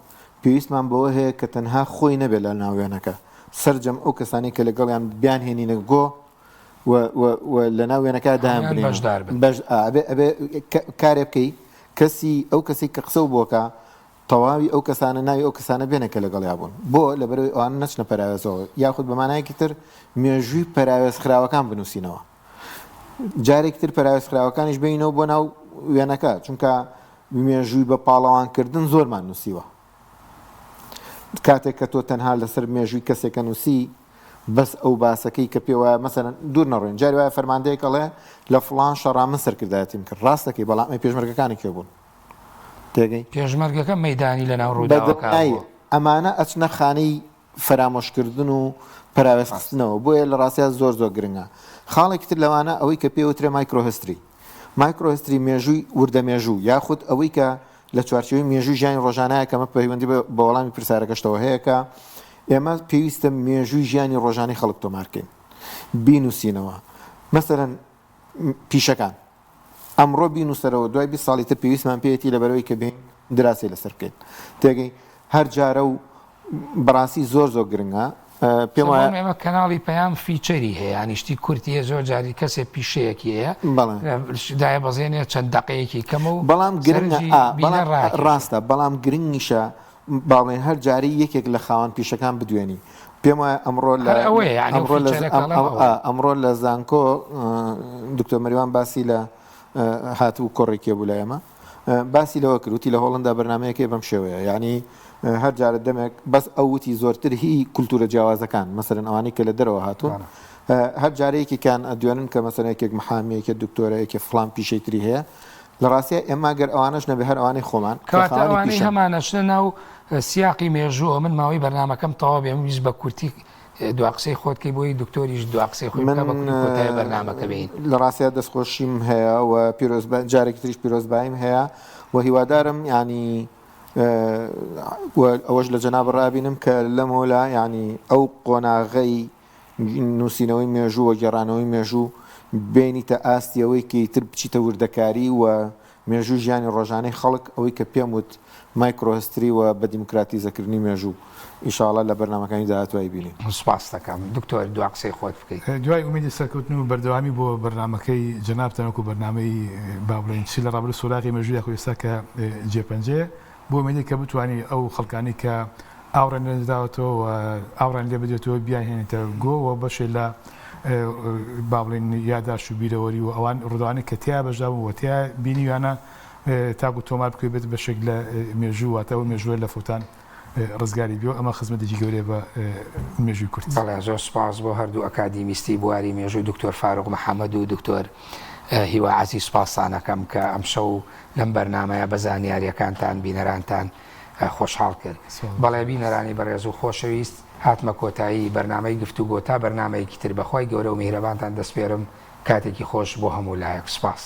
پێویستمان بەوە هەیە کە تەنها خۆی نەبێت لە ناوێنەکە، سەرجەم ئەو کەسانی کە لەگەڵیان بیان هێنینە گۆ لە ناوێنەکە دایان بێ کارێ بکەی کەسی ئەو کەسی کە قسە بۆکە تەواوی ئەو کەسانە ناوی ئەو کەسانە بێنەکە لەگەڵیا بوون بۆ لەبەرەوەی ئەوان نەچنە پەراوێزەوە، یاخود بەمانایەکی تر مێژووی پەراوێز خراوەکان بنووسینەوە، جارێک تر پەراوێز خراوەکانیش بینەوە بۆ ناو وێنەکە، چونکە مێژووی بە پاڵەوانکردن زۆرمان نووسیوە. کاتێک کە تۆ تەنها لەسەر مێژووی کەسێکە نووسی بەس ئەو باسەکەی کە پێوە مەسەرەن دوور نەڕۆین، جاری وایە فەرماندەیەکەڵێ لە فڵان شەڕا من سەرکردایەتیم کرد، ڕاستەکەی بەڵام پێشمەرگەکانی کێ بوون تێگەی پێشمەرگەکە مەیدانی لە ناو ڕووداوەکە ئەمانە ئەچنە خانەی فەرامۆشکردن و پەراوێزخستنەوە، بۆیە لە ڕاستیا زۆر گرنگە. خاڵێکی تر لەوانە ئەوەی کە پێوترێ مایکرۆهستری مێژووی وردە مێژوو، یاخود ئەوەی کە لە چوارچێوەی مێژووی ژیانی ڕۆژانەیە کەمە پەیوەندی بە وەڵامی پرسیارەکەشتەوە هەیە کە ئێمە پێویستە مێژووی ژیانی ڕۆژانەی خەڵک تۆمارکەین بینوسینەوە. مەسەرەن پیشەکان ئەمڕۆ بینوسەرەوە دوای 20 ساڵی تر پێویستمان پێێتی لەبەرەوەی کە بین دراسی لەسەر بکەین تێگەی هەر جارە و بەڕاستی زۆر گرنگە. پێم وایە ئێمە کەناڵی پەیام فیچەری هەیە، ئانیشتی کورتیە زۆر جاری کەسێک پیشەیەکی هەیە دایە بەزێنێ چەند دقەیەکی کەمە و بەڵام ڕاستە، بەڵام گرنگیشە باڵێن هەر جاری یەکێک لە خاوەن پیشەکان بدوێنی. پێم وایە ئەمڕۆ لە زانکۆ دکتۆر مەریوان باسی لە هاتوو کۆڕێکێ بوو لە ئێمە باسی لەوە کردوتی لە هۆڵندا بەرنمەیەکی بەم شێوەیە، یعنی هەر جارە دەمێک بەس ئەوتی زۆرتر هی کولتورە جیاوازەکان مەسەرەن ئەوانەی کە لە دەرەوە هاتوون هەر جارەیەکی کان ئەدوێنن کە مەسەرێکێک محامەیەکە دکتۆرەیەکی فڵان پیشەی تری هەیە. لە ڕاستیە ئێمە گەر ئەوانەش نەبێ هەر ئەوانەی خۆمان کاتەوانەی هەمانەشنە ناو سیاقی مێژووە من ماوەی بەرنمەکەم تەواو بێ ویست بە کورتی دو قسەی خۆتکەی بۆی دکتۆریش دو قسەی خۆی کۆتای بەرنمەکە بین. لە ڕاستیە دەستخۆشیم هەیە و جارێکی تریش پیرۆزباییم هەیە و هیوادارم ینی ئەوەش لە جەناب ڕابینم کە لەمەولا ینی ئەو قۆناغەی نووسینەوەی مێژوو و گێڕانەوەی مێژوو بینیتە ئاستیەوەی کە تر بچیتە وردەکاری و مێژوو ژیانی ڕۆژانەی خەڵک ئەوەی کە پێم وت مایکرۆهستری و بە دیموکراتیزەکردنی مێژوو ئیشاڵە لە بەرنمەکانی داهاتوایی بینین. سوپاس دەکەم دکتۆر دو قسەی خۆت بکەیت. دوای ئومیدی سەرکەوتن و بەردەوامی بۆ بەرنمەکەی جەناب تەنۆکو بەرنامەی بابڵین چی لە ڕابردوو سۆلاقی مێژووی یاخۆ ئێستا کە جێپەنجەیە بۆ ئومیدی کە بتوانانی ئەو خەڵکانی کە ئاوڕێن لێداوەتەوە و ئاوڕێن لێ بدێتەوە بیانهێنێتە گۆوە بەشێ لە باڵین یادداشت و بیرەوەری و ئەوان ڕۆداوانی کە تیا بەشدابوو و تیا بینیوانە تاگو تۆمار بکوێت بێت بەشێک لە مێژوو واتەوە مێژووە لە فوتان ڕزگاری بیەوە ئەمە خزمەتێکی گەورەیە بە مێژووی کورد. بەڵێ زۆر سپاس بۆ هەردوو ئەکادیمیستی بواری مێژووی دکتۆر فاروق محەممەد و دکتۆر هیوا عەزیز سوپاسانەکەم کە ئەم شەو لەم بەرنامەیە بە زانیاریەکانتان بینەرانتان خۆشحاڵ کرد. بەڵێ بینەرانی بەڕێز و خۆشەویست هاتمە کۆتایی بەرنامەی گفتوگۆ تا بەرنامەیەکی تر بەخوای گەورە و میهرەبانتان دەسپێرم کاتێکی خۆش بۆ هەموو لایەک. سوپاس.